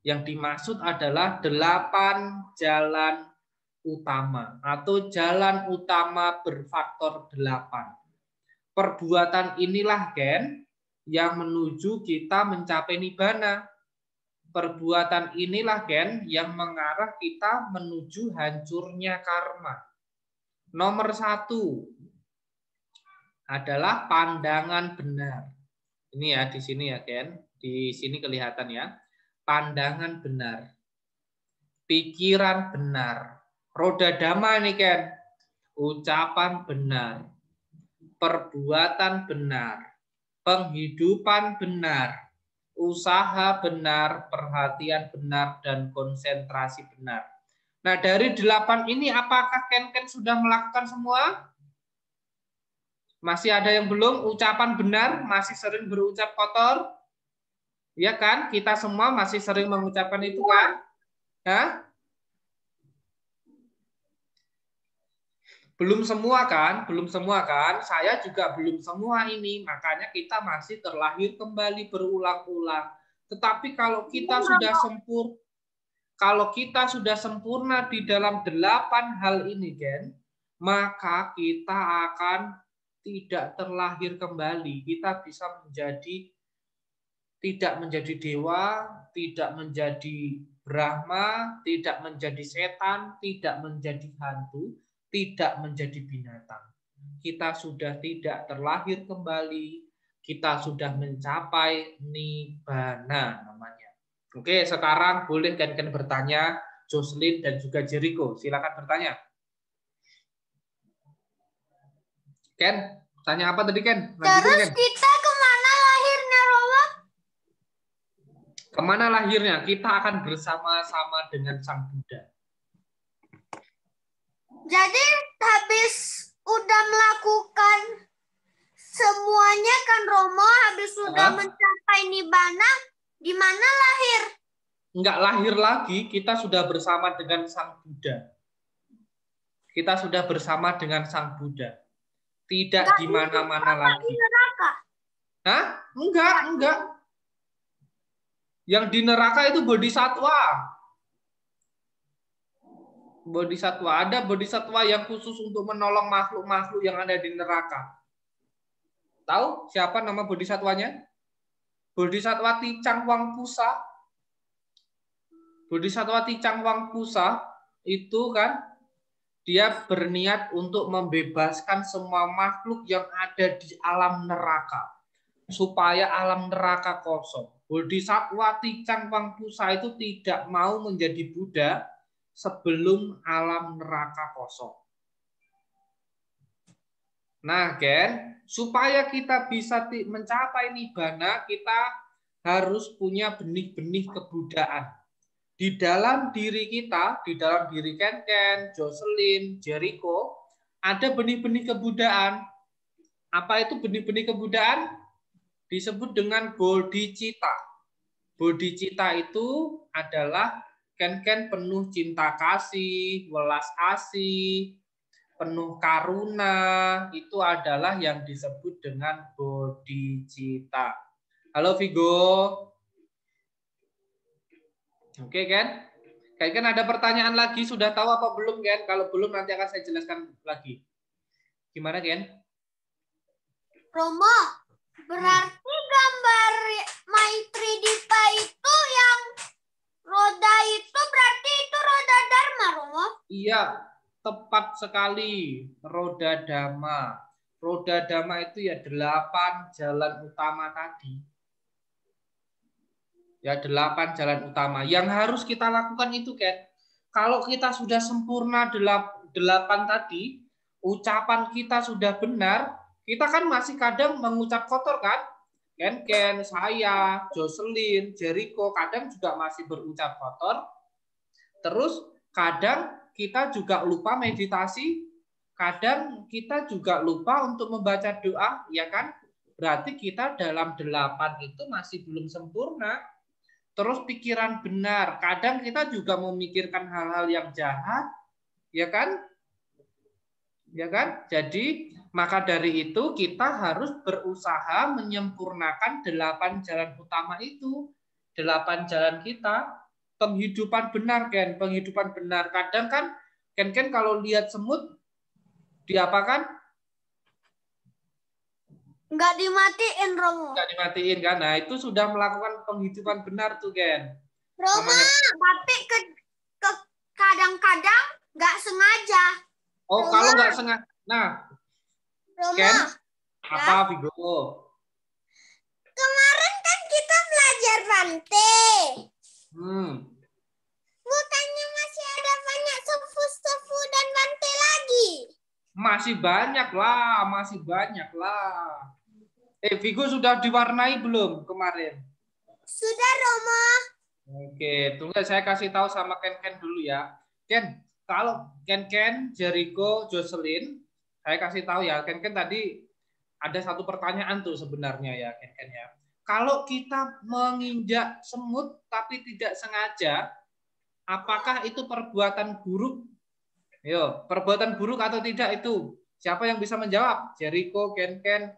Yang dimaksud adalah 8 jalan utama atau jalan utama berfaktor 8. Perbuatan inilah, Ken, yang menuju kita mencapai nibbana. Perbuatan inilah, Ken, yang mengarah kita menuju hancurnya karma. Nomor 1 adalah pandangan benar. Ini ya di sini ya, Ken. Di sini kelihatan ya. Pandangan benar. Pikiran benar. Roda dhamma ini, Ken. Ucapan benar. Perbuatan benar. Penghidupan benar, usaha benar, perhatian benar, dan konsentrasi benar. Nah, dari 8 ini apakah Ken sudah melakukan semua? Masih ada yang belum? Ucapan benar, masih sering berucap kotor? Ya kan? Kita semua masih sering mengucapkan itu kan? Hah? Belum semua kan? Belum semua kan? Saya juga belum semua ini. Makanya kita masih terlahir kembali berulang-ulang. Tetapi kalau kita sudah sempurna di dalam 8 hal ini, Ken, maka kita akan tidak terlahir kembali. Kita bisa tidak menjadi dewa, tidak menjadi Brahma, tidak menjadi setan, tidak menjadi hantu, tidak menjadi binatang. Kita sudah tidak terlahir kembali, kita sudah mencapai nibbana namanya. Oke, sekarang boleh Ken bertanya, Jocelyn, dan juga Jericho. Silakan bertanya. Ken, tanya apa tadi Ken? Terus Ken. kita kemana lahirnya, Romo? Kemana lahirnya? Kita akan bersama-sama dengan Sang Buddha. Jadi habis udah melakukan semuanya kan Romo, habis sudah mencapai nibbana, di mana lahir? Enggak lahir lagi, kita sudah bersama dengan Sang Buddha. Kita sudah bersama dengan Sang Buddha. Tidak di mana-mana lagi. Di neraka? Hah? Enggak. Yang di neraka itu bodhisatwa. Bodhisatwa. Ada bodhisatwa yang khusus untuk menolong makhluk-makhluk yang ada di neraka. Tahu siapa nama bodhisatwanya? Bodhisatwa Ticang Wangpusa. Bodhisatwa Ticang Wangpusa itu kan dia berniat untuk membebaskan semua makhluk yang ada di alam neraka supaya alam neraka kosong. Bodhisatwa Ticang Wangpusa itu tidak mau menjadi Buddha sebelum alam neraka kosong. Nah, Ken, supaya kita bisa mencapai nibbana, kita harus punya benih-benih kebudaan. Di dalam diri kita, di dalam diri Ken, Jocelyn, Jericho, ada benih-benih kebudaan. Apa itu benih-benih kebudaan? Disebut dengan bodhicitta. Bodhicitta itu adalah Ken penuh cinta kasih, welas asih, penuh karuna, itu adalah yang disebut dengan bodhicitta. Halo Vigo. Oke Ken? Kan ada pertanyaan lagi, sudah tahu apa belum Ken? Kalau belum nanti akan saya jelaskan lagi. Gimana Ken? Romo, berarti gambar Maitri Dipa itu yang roda itu berarti itu roda Dharma, Romo? Iya, tepat sekali. Roda Dhamma. Roda Dhamma itu ya 8 jalan utama tadi. Ya 8 jalan utama. Yang harus kita lakukan itu Ken. Kalau kita sudah sempurna 8 tadi, ucapan kita sudah benar, kita kan masih kadang mengucap kotor kan? Ken, saya, Jocelyn, Jericho kadang juga masih berucap kotor. Terus kadang kita juga lupa meditasi, kadang kita juga lupa untuk membaca doa, ya kan? Berarti kita dalam 8 itu masih belum sempurna. Terus pikiran benar, kadang kita juga memikirkan hal-hal yang jahat, ya kan? Ya kan? Jadi maka dari itu kita harus berusaha menyempurnakan 8 jalan utama itu. 8 jalan kita, penghidupan benar Ken, penghidupan benar. Kadang kan Ken kalau lihat semut diapakan? Enggak dimatiin, Romo. Enggak dimatiin kan? Nah, itu sudah melakukan penghidupan benar tuh Ken. Romo, tapi kadang-kadang nggak sengaja. Oh, Romo. kalau nggak sengaja. Nah, Romo, Ken, apa Vigo? Kemarin kan kita belajar Bante. Bukannya masih ada banyak sefu-sefu dan Bante lagi? Masih banyak lah. Vigo sudah diwarnai belum kemarin? Sudah, Romo. Oke, tunggu saya kasih tahu sama Ken dulu ya. Ken, kalau Ken, Jericho, Jocelyn, saya kasih tahu ya. Ken tadi ada satu pertanyaan tuh sebenarnya ya, Ken ya. Kalau kita menginjak semut tapi tidak sengaja, apakah itu perbuatan buruk? Yo, perbuatan buruk atau tidak itu? Siapa yang bisa menjawab? Jericho, Ken,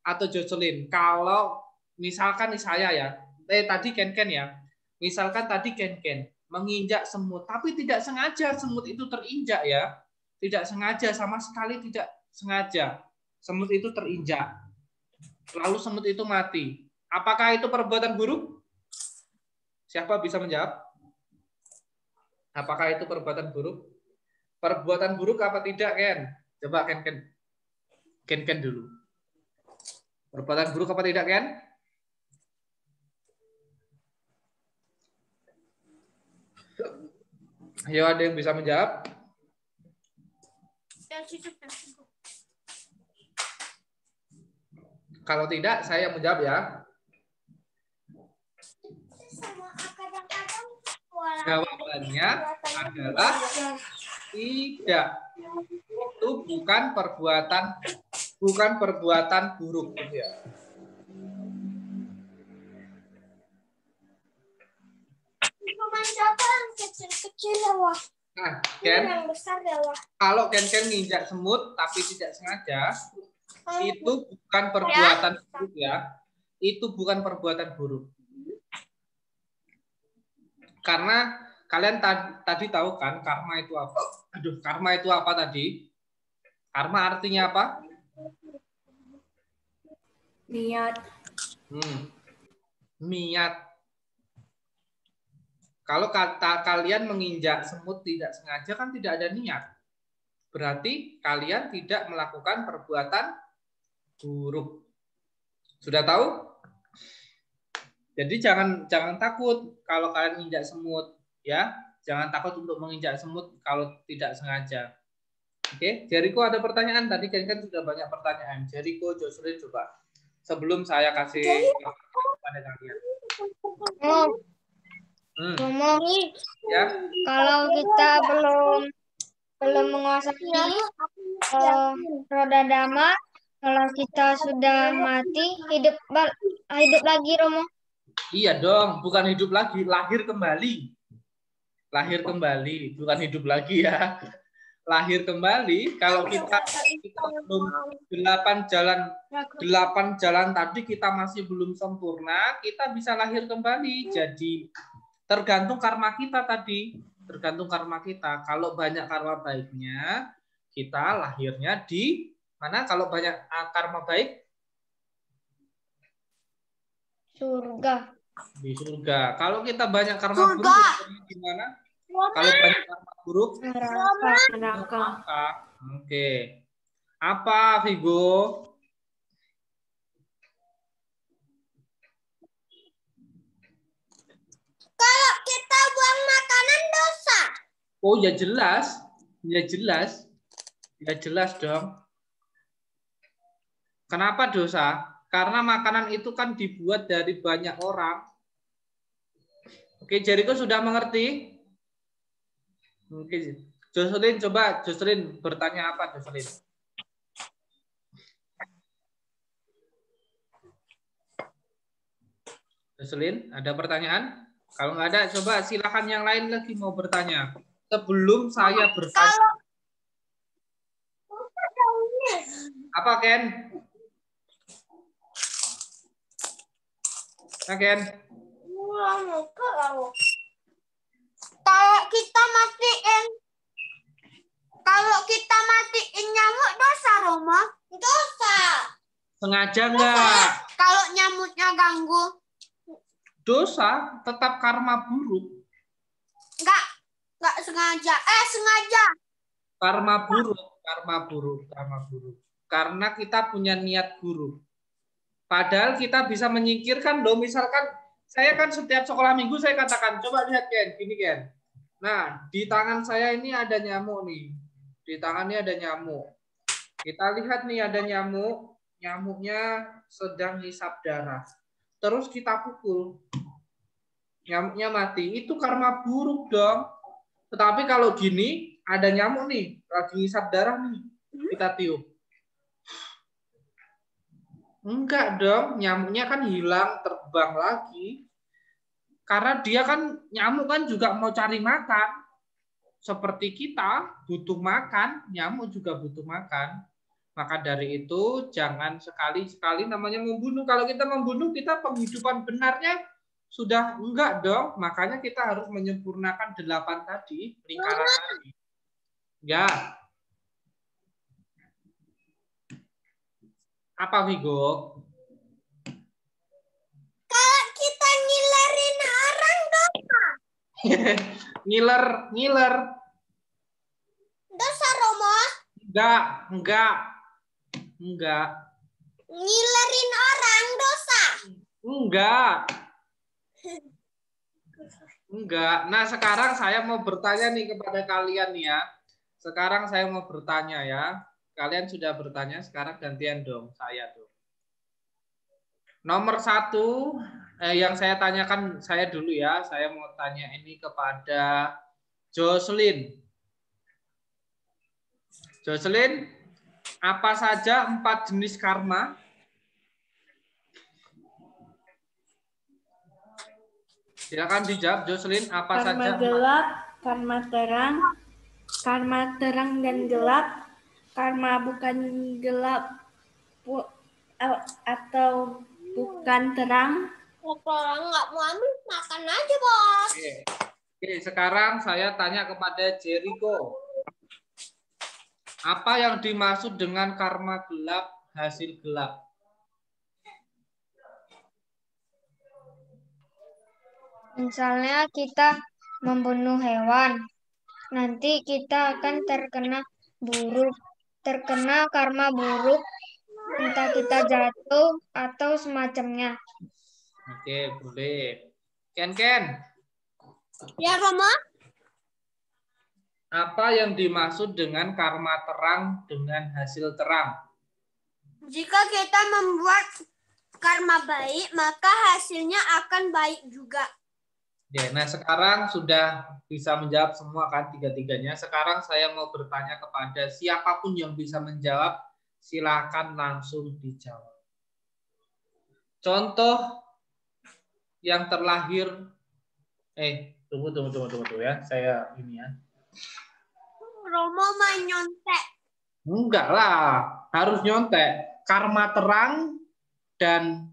atau Jocelyn? Kalau misalkan saya ya, tadi Ken ya. Misalkan tadi Ken menginjak semut, tapi tidak sengaja semut itu terinjak ya. Tidak sengaja, sama sekali tidak sengaja. Semut itu terinjak. Lalu semut itu mati. Apakah itu perbuatan buruk? Siapa bisa menjawab? Apakah itu perbuatan buruk? Perbuatan buruk apa tidak, Ken? Coba Ken dulu. Perbuatan buruk apa tidak, Ken? Ayo, ada yang bisa menjawab? Kalau tidak, saya menjawab ya. Jawabannya adalah tidak. Itu bukan perbuatan buruk ya. Nah, Ken, kalau Ken nginjak semut tapi tidak sengaja, itu bukan perbuatan buruk ya. Itu bukan perbuatan buruk. Karena kalian tadi tahu kan karma itu apa? Aduh, karma itu apa tadi? Karma artinya apa? Niat. Niat. Kalau kata kalian menginjak semut tidak sengaja kan tidak ada niat. Berarti kalian tidak melakukan perbuatan buruk. Sudah tahu? Jadi jangan takut kalau kalian menginjak semut, ya. Jangan takut untuk menginjak semut kalau tidak sengaja. Oke, Jericho ada pertanyaan tadi kan sudah banyak pertanyaan. Jericho, Jocelyn coba sebelum saya kasih kepada kalian. Ya. Kalau kita belum menguasai roda dhamma, kalau kita sudah mati, hidup lagi, Romo. Iya dong, bukan hidup lagi, lahir kembali. Lahir kembali, bukan hidup lagi ya. Lahir kembali, kalau kita belum 8 jalan tadi kita masih belum sempurna, kita bisa lahir kembali. Jadi tergantung karma kita tadi, tergantung karma kita. Kalau banyak karma baiknya, kita lahirnya di mana? Kalau banyak karma baik? Surga. Di surga. Kalau kita banyak karma buruk, gimana? Kalau banyak karma buruk? Neraka. Oke. Apa, Vigo? Kalau kita buang makanan dosa. Oh ya jelas, ya jelas, ya jelas dong. Kenapa dosa? Karena makanan itu kan dibuat dari banyak orang. Oke, Jericho sudah mengerti? Oke, Jocelyn coba, Jocelyn bertanya apa, Jocelyn? Jocelyn, ada pertanyaan? Kalau nggak ada, coba silakan yang lain lagi mau bertanya. Sebelum saya bertanya. Apa, Ken? Nah, Ken? Kalau kita matiin nyamuk dosa, Roma? Dosa. Sengaja nggak? Kalau nyamuknya ganggu? Dosa, tetap karma buruk. Nggak sengaja. Sengaja. Karma buruk. Karena kita punya niat buruk. Padahal kita bisa menyingkirkan loh. Misalkan saya kan setiap sekolah minggu saya katakan, coba lihat Ken, gini Ken. Nah, di tangan saya ini ada nyamuk nih. Di tangannya ada nyamuk. Kita lihat nih ada nyamuk. Nyamuknya sedang ngisap darah. Terus kita pukul. Nyamuknya mati. Itu karma buruk dong. Tetapi kalau gini, ada nyamuk nih. Lagi ngisap darah nih. Kita tiup. Enggak dong. Nyamuknya kan hilang, terbang lagi. Karena dia kan, nyamuk kan juga mau cari makan. Seperti kita butuh makan, nyamuk juga butuh makan. Maka dari itu jangan sekali-sekali namanya membunuh. Kalau kita membunuh, kita penghidupan benarnya sudah enggak dong. Makanya kita harus menyempurnakan 8 tadi, lingkaran tadi. Ya. Apa, Vigo? Kalau kita ngilerin orang dosa. Ngiler. Dosa, Romo? Enggak. Ngilerin orang dosa? Enggak. Enggak. Nah, sekarang saya mau bertanya nih kepada kalian nih ya. Sekarang saya mau bertanya ya. Kalian sudah bertanya, sekarang gantian dong, saya dong. Nomor 1, yang saya tanyakan saya dulu ya. Saya mau tanya ini kepada Jocelyn. Jocelyn, apa saja 4 jenis karma? Silakan dijawab, Jocelyn. Apa Karma saja? gelap, karma terang dan gelap, karma bukan gelap atau bukan terang. Kalau nggak mau ambil, makan aja, Bos. Oke, sekarang saya tanya kepada Jericho. Apa yang dimaksud dengan karma gelap, hasil gelap? Misalnya kita membunuh hewan, nanti kita akan terkena karma buruk, entah kita jatuh atau semacamnya. Oke, boleh. Ken, Ya, Romo. apa yang dimaksud dengan karma terang dengan hasil terang? Jika kita membuat karma baik, maka hasilnya akan baik juga. Ya, nah sekarang sudah bisa menjawab semua kan tiga-tiganya. Sekarang saya mau bertanya kepada siapapun yang bisa menjawab, silakan langsung dijawab. Contoh yang terlahir, tunggu ya, saya ini ya. Romo main nyontek. Enggak lah, harus nyontek. Karma terang dan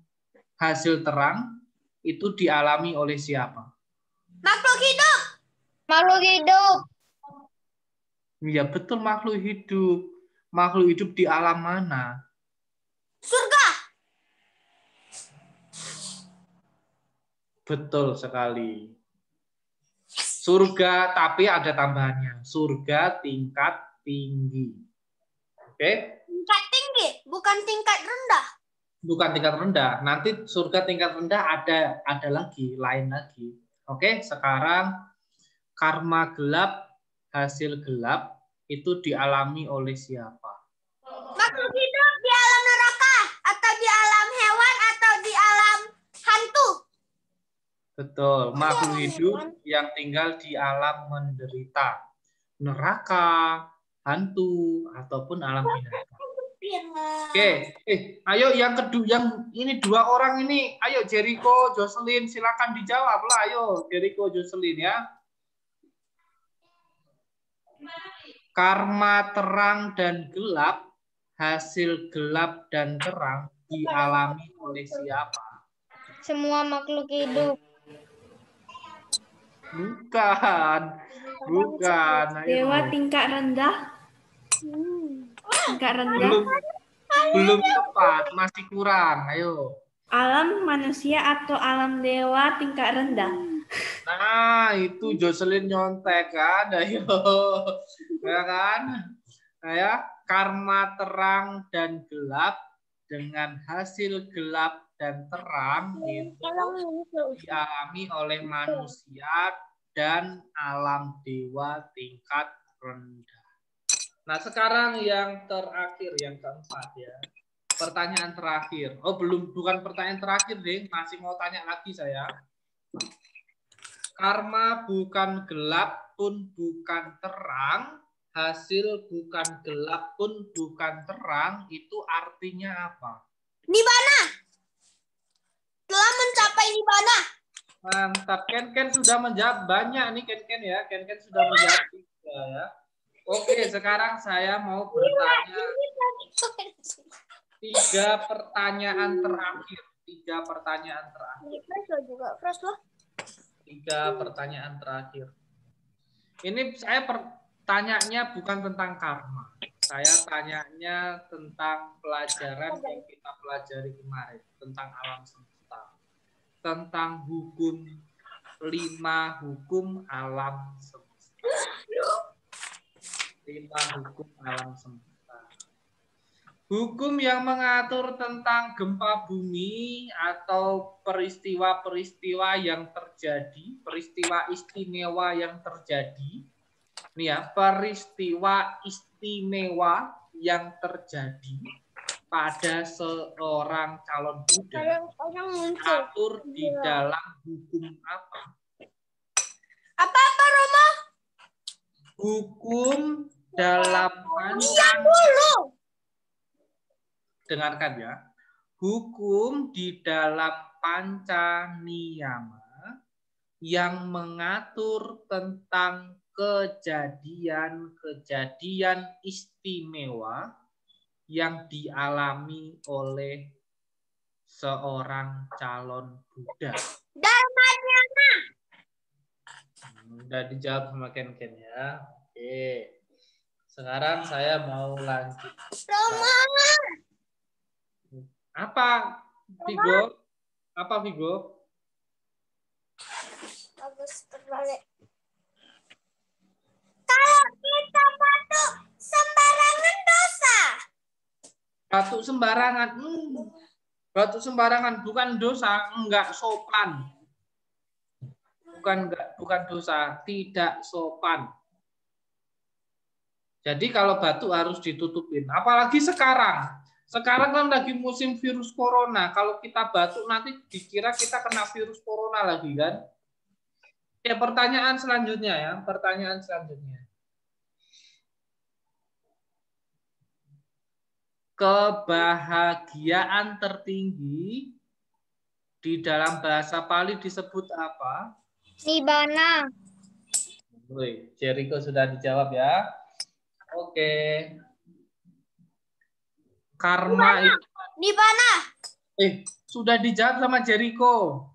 hasil terang itu dialami oleh siapa? Makhluk hidup. Makhluk hidup. Ya betul, makhluk hidup. Makhluk hidup di alam mana? Surga. Betul sekali. Surga, tapi ada tambahannya. Surga tingkat tinggi. Oke? Tingkat tinggi, bukan tingkat rendah. Bukan tingkat rendah. Nanti surga tingkat rendah ada lagi, lain lagi. Oke, sekarang karma gelap, hasil gelap itu dialami oleh siapa? Makhluk hidup di alam neraka, atau di alam hewan, atau di alam hantu. Betul, makhluk hidup yang tinggal di alam menderita. Neraka, hantu, ataupun alam binatang. Oke, ayo yang kedua, yang ini 2 orang ini, ayo Jericho, Jocelyn, silakan dijawab lah, ayo Jericho, Jocelyn ya. Karma terang dan gelap, hasil gelap dan terang dialami oleh siapa? Semua makhluk hidup. Bukan. Ayo. Dewa tingkat rendah. Tingkat rendah. Belum tepat, masih kurang. Ayo. Alam manusia atau alam dewa tingkat rendah. Nah, itu Jocelyn nyontek kan. Ayo. Ya kan? Ya, karma terang dan gelap dengan hasil gelap dan terang itu dialami oleh manusia dan alam dewa tingkat rendah. Nah, sekarang yang terakhir, yang keempat ya. Pertanyaan terakhir. Oh, bukan pertanyaan terakhir, deh. Masih mau tanya lagi saya. Karma bukan gelap pun bukan terang, hasil bukan gelap pun bukan terang, itu artinya apa? Nibbana. Telah mencapai nibbana. Mantap, Ken sudah menjawab banyak nih Ken ya. Ken sudah menjawab juga ya. Oke, sekarang saya mau bertanya 3 pertanyaan terakhir. 3 pertanyaan terakhir. 3 pertanyaan terakhir. Ini saya tanyanya bukan tentang karma. Saya tanyanya tentang pelajaran yang kita pelajari kemarin. Tentang alam semesta. Tentang hukum 5 hukum alam semesta. 5 hukum alam semesta. Hukum yang mengatur tentang gempa bumi atau peristiwa-peristiwa yang terjadi, peristiwa istimewa yang terjadi. Nih ya, peristiwa istimewa yang terjadi pada seorang calon Buddha diatur di dalam hukum apa? Apa Romo? Hukum dalam dengarkan ya. Hukum di dalam panca niyama yang mengatur tentang kejadian-kejadian istimewa yang dialami oleh seorang calon Buddha. Dharma-dharma. Udah dijawab sama Ken-Ken ya. Oke. Sekarang saya mau lanjut. Romo. Apa, Vigo? Apa, Vigo? Bagus terbalik. Kalau kita batuk sembarangan dosa. Batuk sembarangan. Batuk sembarangan bukan dosa, enggak sopan. Bukan dosa, tidak sopan. Jadi kalau batuk harus ditutupin. Apalagi sekarang. Sekarang kan lagi musim virus corona. Kalau kita batuk nanti dikira kita kena virus corona lagi kan? Ya, pertanyaan selanjutnya ya. Pertanyaan selanjutnya. Kebahagiaan tertinggi di dalam bahasa Pali disebut apa? Nibbana. Woi, Jericho sudah dijawab ya. Oke. Karma itu Nibbana. Sudah dijawab sama Jericho.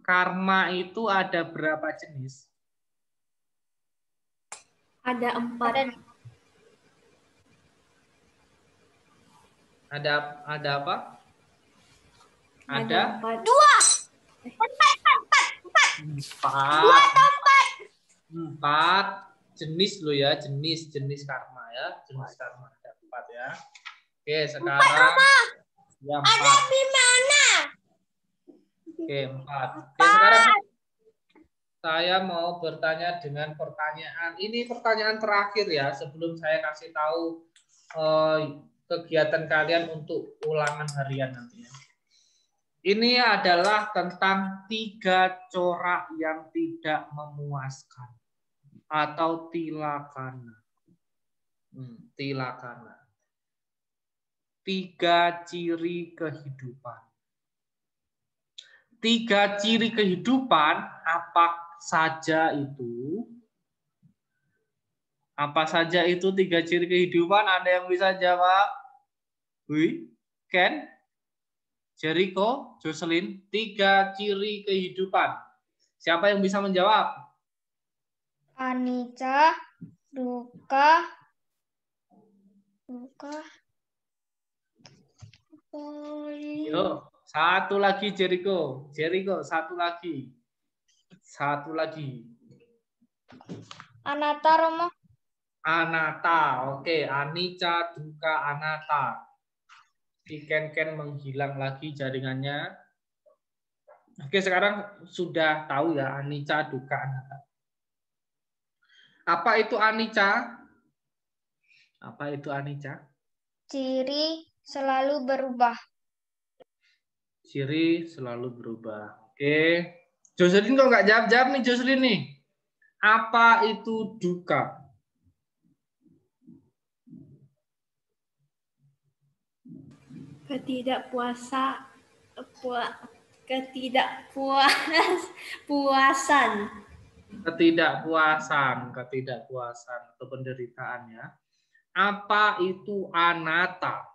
Karma itu ada berapa jenis? Ada 4. Ada apa? Ada 4. 4 jenis lo ya, jenis karma ya, jenis karma ada 4 ya. Oke, sekarang yang 4. Ada di mana? Oke, 4. Oke, sekarang saya mau bertanya dengan pertanyaan. Ini pertanyaan terakhir ya, sebelum saya kasih tahu kegiatan kalian untuk ulangan harian nantinya. Ini adalah tentang 3 corak yang tidak memuaskan atau tilakana. Tilakana. 3 ciri kehidupan. 3 ciri kehidupan apa saja itu? Apa saja itu 3 ciri kehidupan? Ada yang bisa jawab? Hui, Ken? Jericho, Jocelyn, 3 ciri kehidupan. Siapa yang bisa menjawab? Anicca, dukkha. Yo, satu lagi Jericho. Jericho, satu lagi. Anatta, Romo. Anatta. Oke, anicca, dukkha, anatta. Si Ken menghilang lagi jaringannya. Oke, sekarang sudah tahu ya anicca, dukkha, anatta. Apa itu anicca? Apa itu anicca? Ciri selalu berubah. Ciri selalu berubah. Oke. Jocelyn kok nggak jawab-jawab nih Jocelyn nih. Apa itu dukkha? Ketidakpuasan atau penderitaan ya. Apa itu anatta?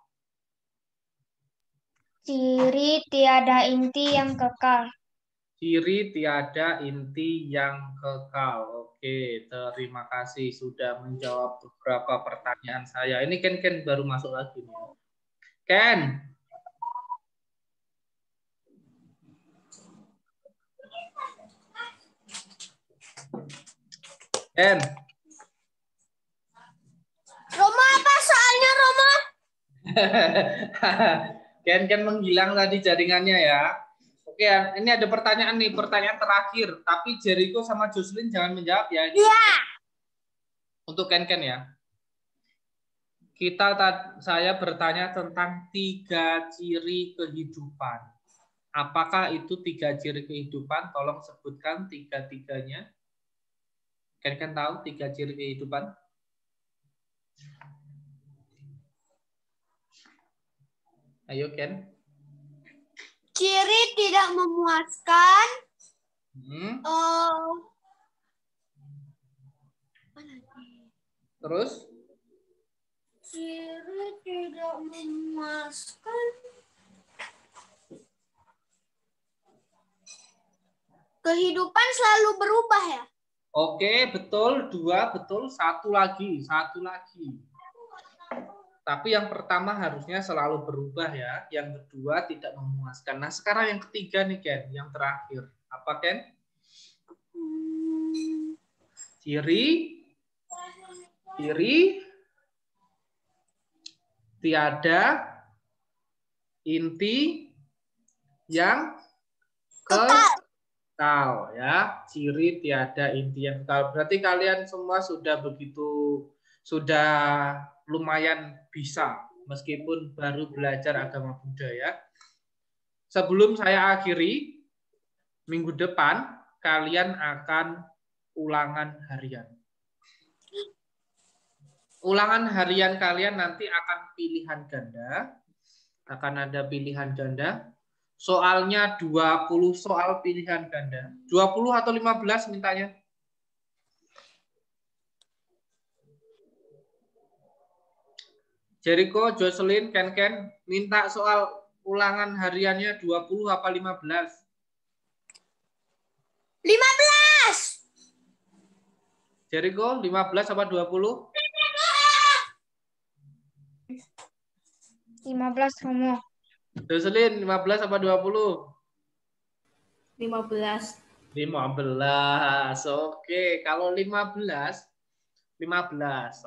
Ciri tiada inti yang kekal. Ciri tiada inti yang kekal. Oke, terima kasih sudah menjawab beberapa pertanyaan saya. Ini Ken baru masuk lagi nih. Ken. Romo apa soalnya Ken menghilang tadi jaringannya ya. Oke, ini ada pertanyaan nih, pertanyaan terakhir. Tapi Jericho sama Jocelyn jangan menjawab ya. Iya. Untuk Ken ya. Saya bertanya tentang 3 ciri kehidupan. Apakah itu 3 ciri kehidupan? Tolong sebutkan 3-tiganya. Ken tahu 3 ciri kehidupan? Ayo Ken. Ciri tidak memuaskan. Terus? Ciri tidak memuaskan. Kehidupan selalu berubah ya? Oke, betul. 2, betul. 1 lagi. Tapi yang pertama harusnya selalu berubah ya. Yang kedua tidak memuaskan. Nah, sekarang yang ketiga nih Ken, yang terakhir. Apa Ken? Ciri tiada inti yang kekal ya. Ciri tiada inti yang kekal. Berarti kalian semua sudah lumayan bisa meskipun baru belajar agama Buddha ya. Sebelum saya akhiri, minggu depan kalian akan ulangan harian. Ulangan harian kalian nanti akan pilihan ganda. Akan ada pilihan ganda. Soalnya 20 soal pilihan ganda. 20 atau 15 mintanya? Jericho, Jocelyn, Ken, minta soal ulangan hariannya 20 apa 15? 15. Jericho, 15 apa 20? 15 kamu. Jocelyn, 15 apa 20? 15. 15. Oke, kalau 15.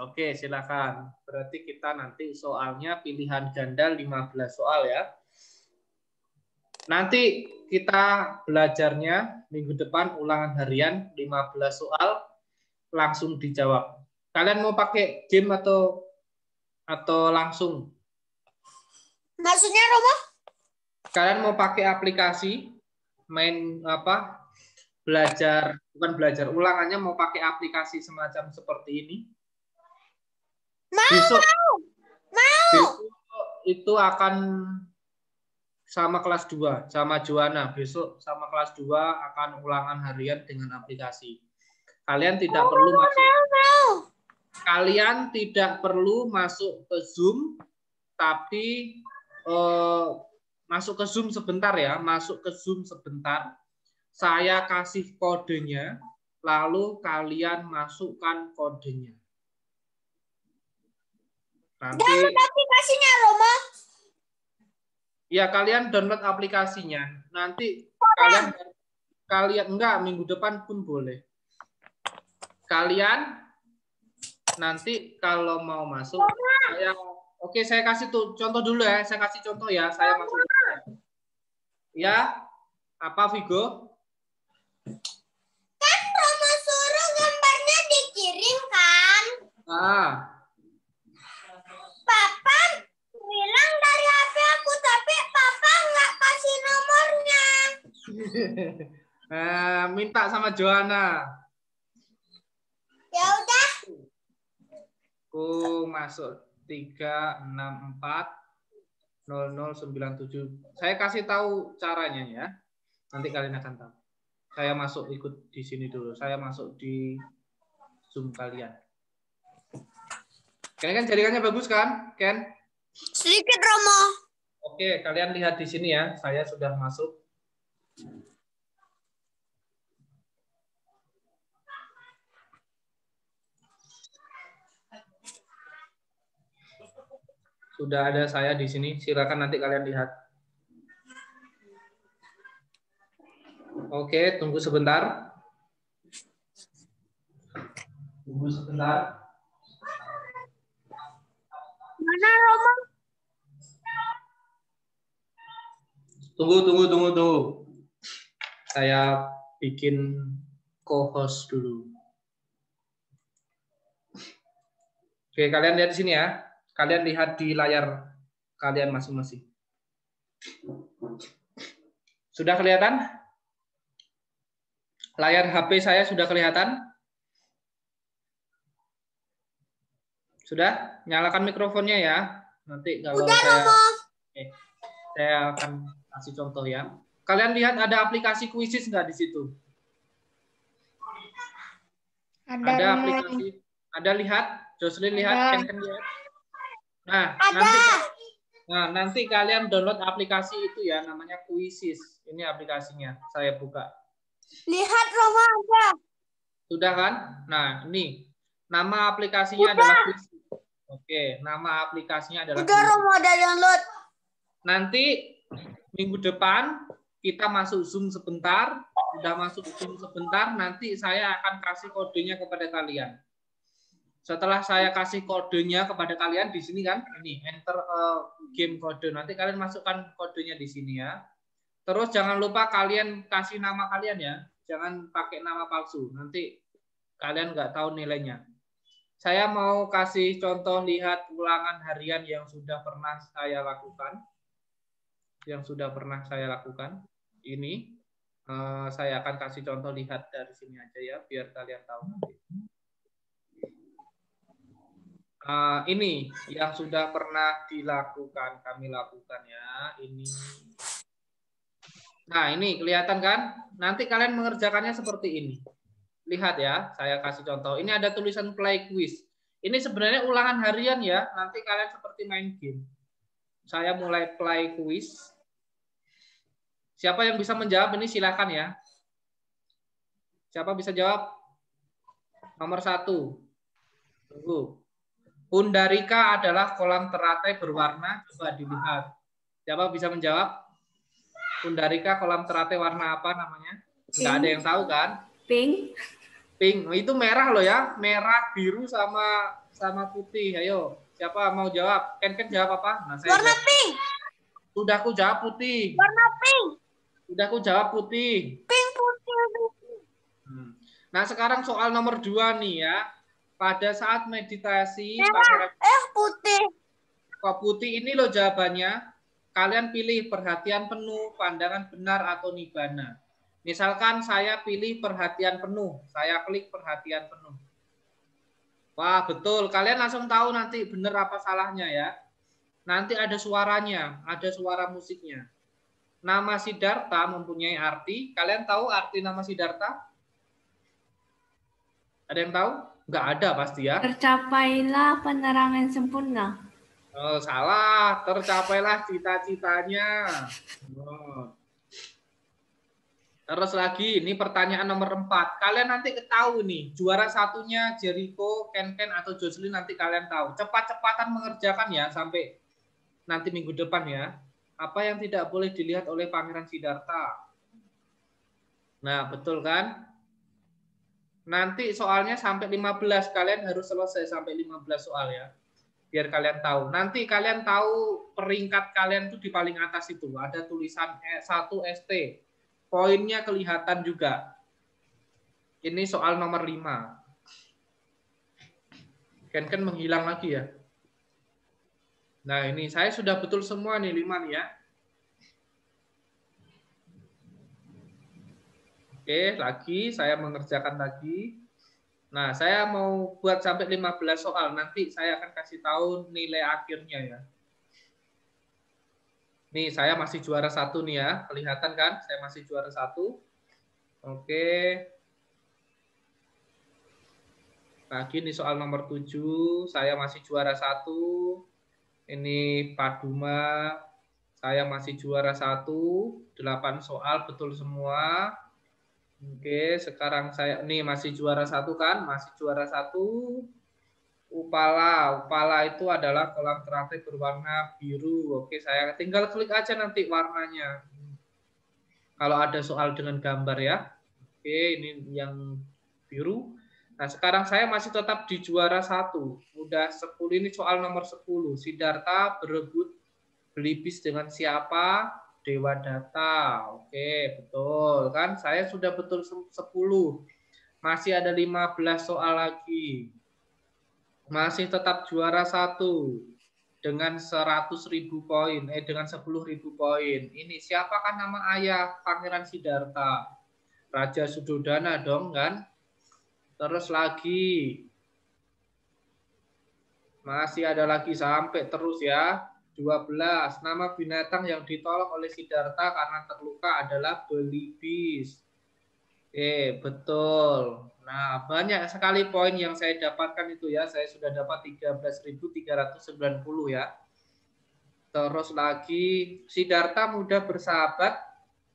Oke, silakan. Berarti kita nanti soalnya pilihan ganda 15 soal ya. Nanti kita belajarnya minggu depan ulangan harian 15 soal langsung dijawab. Kalian mau pakai game atau langsung? Maksudnya Romo? Kalian mau pakai aplikasi main apa? Bukan belajar, ulangannya mau pakai aplikasi semacam seperti ini? Besok itu akan sama kelas 2, sama Joanna. Besok sama kelas 2 akan ulangan harian dengan aplikasi. Kalian tidak perlu masuk ke Zoom, tapi masuk ke Zoom sebentar ya, Saya kasih kodenya, lalu kalian masukkan kodenya. Nanti download aplikasinya, Romo. Ya, kalian download aplikasinya. Nanti kalian enggak, minggu depan pun boleh. Kalian nanti kalau mau masuk, saya kasih contoh dulu ya. Saya kasih contoh ya. Saya masuk. Ya, apa Vigo? Kan Romo suruh gambarnya dikirim kan? Papa bilang dari HP aku, tapi Papa nggak kasih nomornya. Minta sama Joanna. Ya udah. Aku masuk 3640097. Saya kasih tahu caranya ya. Nanti kalian akan tahu. Saya masuk ikut di sini dulu. Saya masuk di Zoom kalian. Kalian kan jaringannya bagus kan, Ken? Sedikit, Romo. Oke, kalian lihat di sini ya. Saya sudah masuk. Sudah ada saya di sini. Silakan nanti kalian lihat. Oke, tunggu sebentar. Mana Romo? Tunggu. Saya bikin co-host dulu. Oke, kalian lihat di sini ya. Kalian lihat di layar kalian masing-masing. Sudah kelihatan? Layar HP saya sudah kelihatan? Sudah? Nyalakan mikrofonnya ya. Nanti kalau saya akan kasih contoh ya. Kalian lihat ada aplikasi Quizzes nggak di situ? Ada aplikasi. Ada lihat? Jocelyn lihat? Ken lihat? Nah, nanti kalian download aplikasi itu ya, namanya Quizzes. Ini aplikasinya. Saya buka. Lihat Roma ada. Sudah kan? Nah, ini nama aplikasinya adalah Quizzes. Oke, nama aplikasinya adalah Udah Roma ada download. Nanti minggu depan kita masuk Zoom sebentar. Sudah masuk Zoom sebentar, nanti saya akan kasih kodenya kepada kalian. Setelah saya kasih kodenya kepada kalian di sini kan, ini enter game kode. Nanti kalian masukkan kodenya di sini ya. Terus jangan lupa kalian kasih nama kalian ya. Jangan pakai nama palsu. Nanti kalian nggak tahu nilainya. Saya mau kasih contoh lihat ulangan harian yang sudah pernah saya lakukan. Ini saya akan kasih contoh lihat dari sini aja ya, biar kalian tahu nanti. Ini yang sudah pernah kami lakukan ya. Nah, ini kelihatan kan? Nanti kalian mengerjakannya seperti ini. Lihat ya, saya kasih contoh. Ini ada tulisan play quiz. Ini sebenarnya ulangan harian ya. Nanti kalian seperti main game. Saya mulai play quiz. Siapa yang bisa menjawab ini silakan ya. Siapa bisa jawab? Nomor 1. Tunggu. Pundarika adalah kolam teratai berwarna. Coba dilihat. Siapa bisa menjawab? Pundarika kolam teratai warna apa namanya? Nggak ada yang tahu kan? Pink. Pink. Itu merah loh ya. Merah, biru sama putih. Ayo. Siapa mau jawab? Ken jawab apa? Nah, Warna pink. Sudah aku jawab putih. Warna pink. Sudah aku jawab putih. Pink putih. Nah, sekarang soal nomor 2 nih ya. Pada saat meditasi, Putih. kok putih ini loh jawabannya. Kalian pilih perhatian penuh, pandangan benar, atau nibbana. Misalkan saya pilih perhatian penuh. Saya klik perhatian penuh. Wah, betul. Kalian langsung tahu nanti benar apa salahnya ya. Nanti ada suaranya, ada suara musiknya. Nama Siddhartha mempunyai arti. Kalian tahu arti nama Siddhartha? Ada yang tahu? Nggak ada pasti ya. Tercapailah penerangan sempurna. Oh, salah. Tercapailah cita-citanya. Oh. Terus lagi, ini pertanyaan nomor 4. Kalian nanti ketahui nih, juara satunya Jericho, Ken atau Jocelyn nanti kalian tahu. Cepat-cepatan mengerjakan ya, sampai nanti minggu depan ya. Apa yang tidak boleh dilihat oleh Pangeran Siddhartha? Nah, betul kan? Nanti soalnya sampai 15. Kalian harus selesai sampai 15 soal ya. Biar kalian tahu. Nanti kalian tahu peringkat kalian itu di paling atas itu. Ada tulisan 1 ST. Poinnya kelihatan juga. Ini soal nomor 5. Ken menghilang lagi ya. Nah, ini saya sudah betul semua nih 5 nih ya. Oke, lagi saya mengerjakan lagi. Nah, saya mau buat sampai 15 soal. Nanti saya akan kasih tahu nilai akhirnya ya. Nih, saya masih juara 1 nih ya. Kelihatan kan? Saya masih juara 1. Oke. Lagi nih soal nomor 7. Saya masih juara 1. Ini Paduma. Saya masih juara 1. 8 soal betul semua. Oke, sekarang saya nih masih juara 1 kan? Masih juara 1. Upala itu adalah kolam teratai berwarna biru. Oke, saya tinggal klik aja nanti warnanya. Kalau ada soal dengan gambar ya. Oke, ini yang biru. Nah, sekarang saya masih tetap di juara 1. Udah 10, ini soal nomor 10. Siddhartha berebut beli bis dengan siapa? Dewa Data. Oke, betul kan? Saya sudah betul 10. Masih ada 15 soal lagi. Masih tetap juara 1 dengan 100.000 poin, dengan 10.000 poin. Ini siapakah nama ayah Pangeran Siddhartha? Raja Suddhodana dong kan? Terus lagi. Masih ada lagi sampai terus ya. 12. Nama binatang yang ditolak oleh Siddhartha karena terluka adalah belibis. Oke, betul. Nah, banyak sekali poin yang saya dapatkan itu ya. Saya sudah dapat 13.390 ya. Terus lagi, Siddhartha mudah bersahabat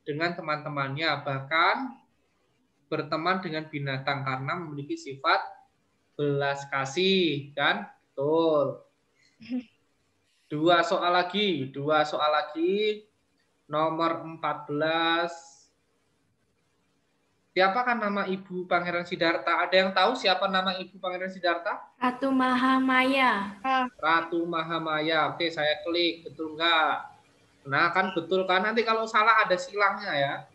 dengan teman-temannya, bahkan berteman dengan binatang karena memiliki sifat belas kasih, kan? Betul. 2 soal lagi. Nomor 14. Siapakah nama ibu Pangeran Siddhartha? Ada yang tahu siapa nama ibu Pangeran Siddhartha? Ratu Mahamaya. Ratu Mahamaya. Oke, saya klik. Betul enggak? Nah, kan betul kan? Nanti kalau salah ada silangnya ya.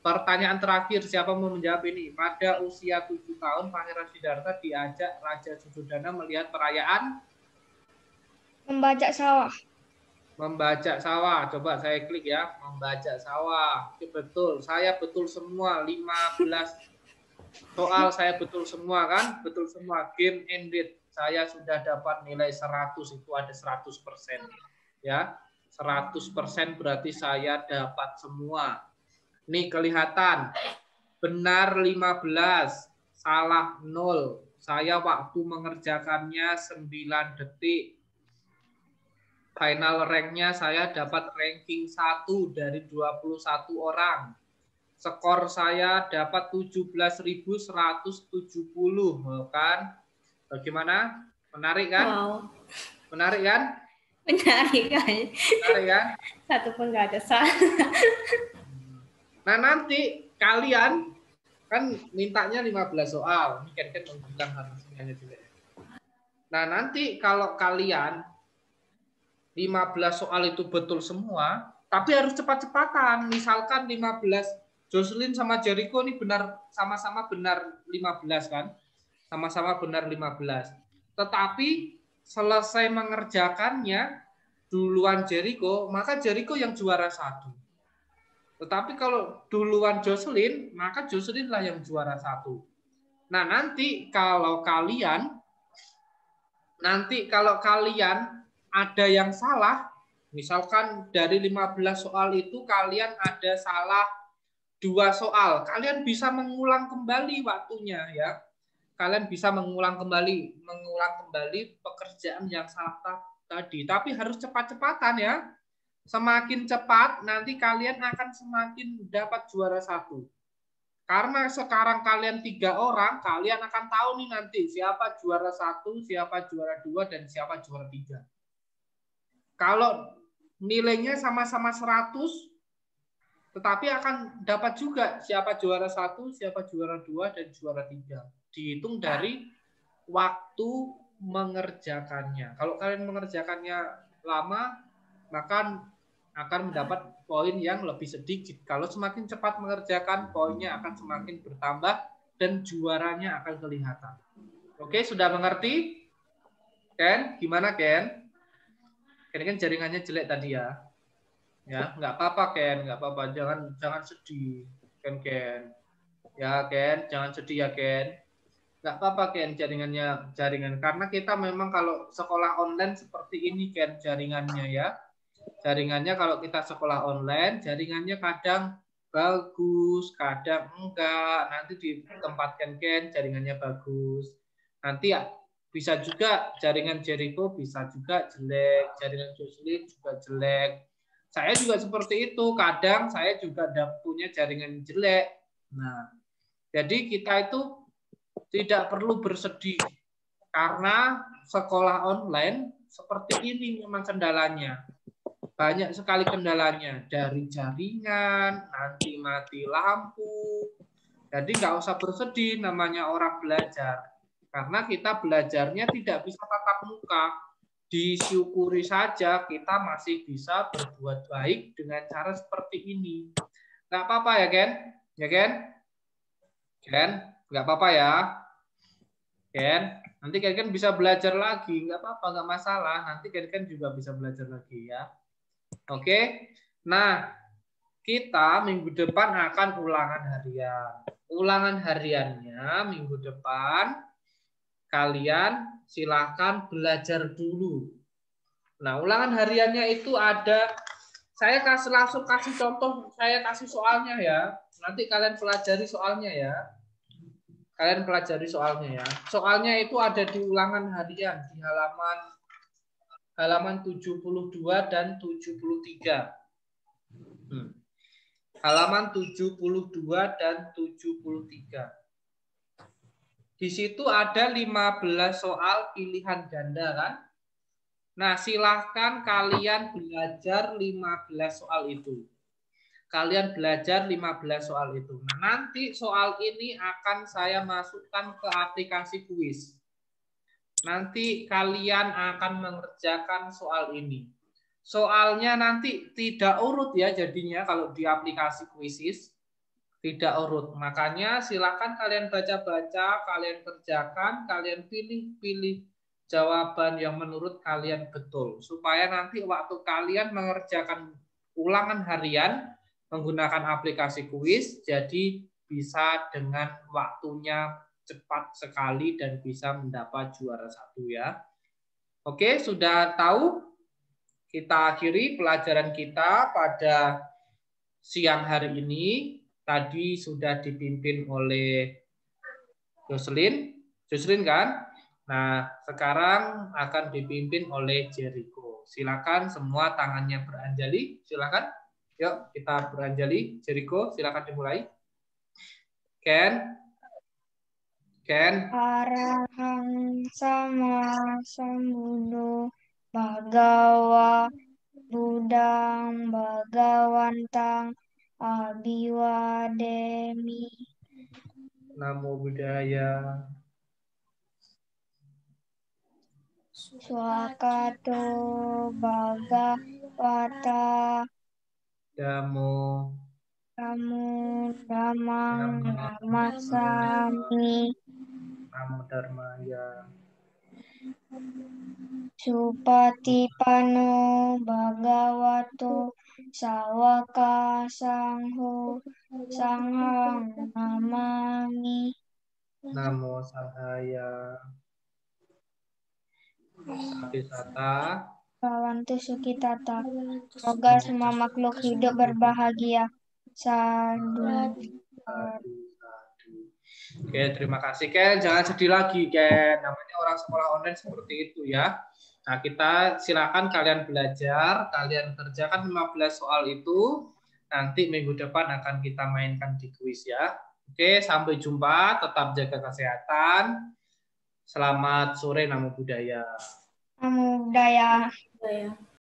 Pertanyaan terakhir, siapa mau menjawab ini? Pada usia 7 tahun, Pangeran Siddhartha diajak Raja Suddhodana melihat perayaan Membajak sawah. membajak sawah. Coba saya klik ya, membajak sawah. Oke, betul. Saya betul semua. 15 soal saya betul semua kan? Betul semua. Game ended. Saya sudah dapat nilai 100. Itu ada 100%. Ya, 100% berarti saya dapat semua. Nih kelihatan. Benar 15. Salah 0. Saya waktu mengerjakannya 9 detik. Final rank-nya saya dapat ranking 1 dari 21 orang. Skor saya dapat 17.170, kan? Bagaimana? Menarik kan? Wow. Menarik kan? Menarik kan? Menarik kan? Satu pun nggak ada salah. Nah, nanti kalian kan mintanya 15 soal. Ini kan bilang harusnya juga. Nah, nanti kalau kalian 15 soal itu betul semua, tapi harus cepat-cepatan. Misalkan 15, Jocelyn sama Jericho ini benar sama-sama benar 15 kan? Sama-sama benar 15. Tetapi selesai mengerjakannya duluan Jericho, maka Jericho yang juara 1. Tetapi kalau duluan Jocelyn, maka Jocelyn lah yang juara 1. Nah, nanti kalau kalian ada yang salah, misalkan dari 15 soal itu kalian ada salah 2 soal, kalian bisa mengulang kembali waktunya ya. Kalian bisa mengulang kembali pekerjaan yang salah tadi, tapi harus cepat-cepatan ya. Semakin cepat nanti kalian akan semakin dapat juara 1. Karena sekarang kalian 3 orang, kalian akan tahu nih nanti siapa juara 1, siapa juara 2, dan siapa juara 3. Kalau nilainya sama-sama 100, tetapi akan dapat juga siapa juara 1, siapa juara 2, dan juara 3. Dihitung dari waktu mengerjakannya. Kalau kalian mengerjakannya lama, maka akan mendapat poin yang lebih sedikit. Kalau semakin cepat mengerjakan, poinnya akan semakin bertambah dan juaranya akan kelihatan. Oke, sudah mengerti? Ken, gimana Ken? Ken kan jaringannya jelek tadi ya. Ya, nggak apa-apa Ken, nggak apa-apa. Jangan sedih, Ken. Ya Ken, jangan sedih ya Ken. Nggak apa-apa Ken jaringan karena kita memang kalau sekolah online seperti ini Ken jaringannya ya. Jaringannya kalau kita sekolah online, jaringannya kadang bagus, kadang enggak. Nanti ditempatkan Ken, jaringannya bagus. Nanti ya bisa juga jaringan Jericho bisa juga jelek, jaringan Jocelyn juga jelek. Saya juga seperti itu. Kadang saya juga punya jaringan jelek. Nah, jadi kita itu tidak perlu bersedih karena sekolah online seperti ini memang kendalanya. Banyak sekali kendalanya, dari jaringan, nanti mati lampu. Jadi nggak usah bersedih, namanya orang belajar. Karena kita belajarnya tidak bisa tatap muka. disyukuri saja kita masih bisa berbuat baik dengan cara seperti ini. Nggak apa-apa ya, Ken? Ya, Ken? Ken, nggak apa-apa ya. Ken, nanti Ken bisa belajar lagi. Nggak apa-apa, nggak masalah. Nanti Ken juga bisa belajar lagi ya. Oke? Nah, kita minggu depan akan ulangan harian. Ulangan hariannya minggu depan kalian silakan belajar dulu. Nah, ulangan hariannya itu ada, saya langsung kasih contoh, saya kasih soalnya ya. Nanti kalian pelajari soalnya ya. Kalian pelajari soalnya ya. Soalnya itu ada di ulangan harian di halaman 72 dan 73. Halaman 72 dan 73. Di situ ada 15 soal pilihan ganda kan? Nah, silahkan kalian belajar 15 soal itu. Kalian belajar 15 soal itu. Nah, nanti soal ini akan saya masukkan ke aplikasi kuis. Nanti kalian akan mengerjakan soal ini. Soalnya nanti tidak urut ya jadinya kalau di aplikasi kuisis. Tidak urut. Makanya silakan kalian baca-baca, kalian kerjakan, kalian pilih-pilih jawaban yang menurut kalian betul. Supaya nanti waktu kalian mengerjakan ulangan harian menggunakan aplikasi kuis, jadi bisa dengan waktunya cepat sekali dan bisa mendapat juara 1 ya. Oke, sudah tahu? Kita akhiri pelajaran kita pada siang hari ini. Tadi sudah dipimpin oleh Jocelyn kan? Nah, sekarang akan dipimpin oleh Jericho. Silakan semua tangannya beranjali. Silakan. Yuk, kita beranjali. Jericho, silakan dimulai. Ken. Arahang sama sambuddho Bhagawa Buddhang Bhagawantang Abiwademi. Namo Buddhaya. Swakato Bhagavata Damo. Namo Dhammang Namasami. Namo Dharmaya. Supatipano Bhagavato Sawaka Sangho Sanghang Namami. Namo Sahaya. Satisata. Bawantu Sukitata. Semoga semua makhluk hidup berbahagia. Sadu. Oke, terima kasih Ken. Jangan sedih lagi Ken. Namanya orang sekolah online seperti itu ya. Nah, kita silakan kalian belajar, kalian kerjakan 15 soal itu. Nanti minggu depan akan kita mainkan di kuis ya. Oke, sampai jumpa. Tetap jaga kesehatan. Selamat sore, Namo Buddhaya. Namo Buddhaya.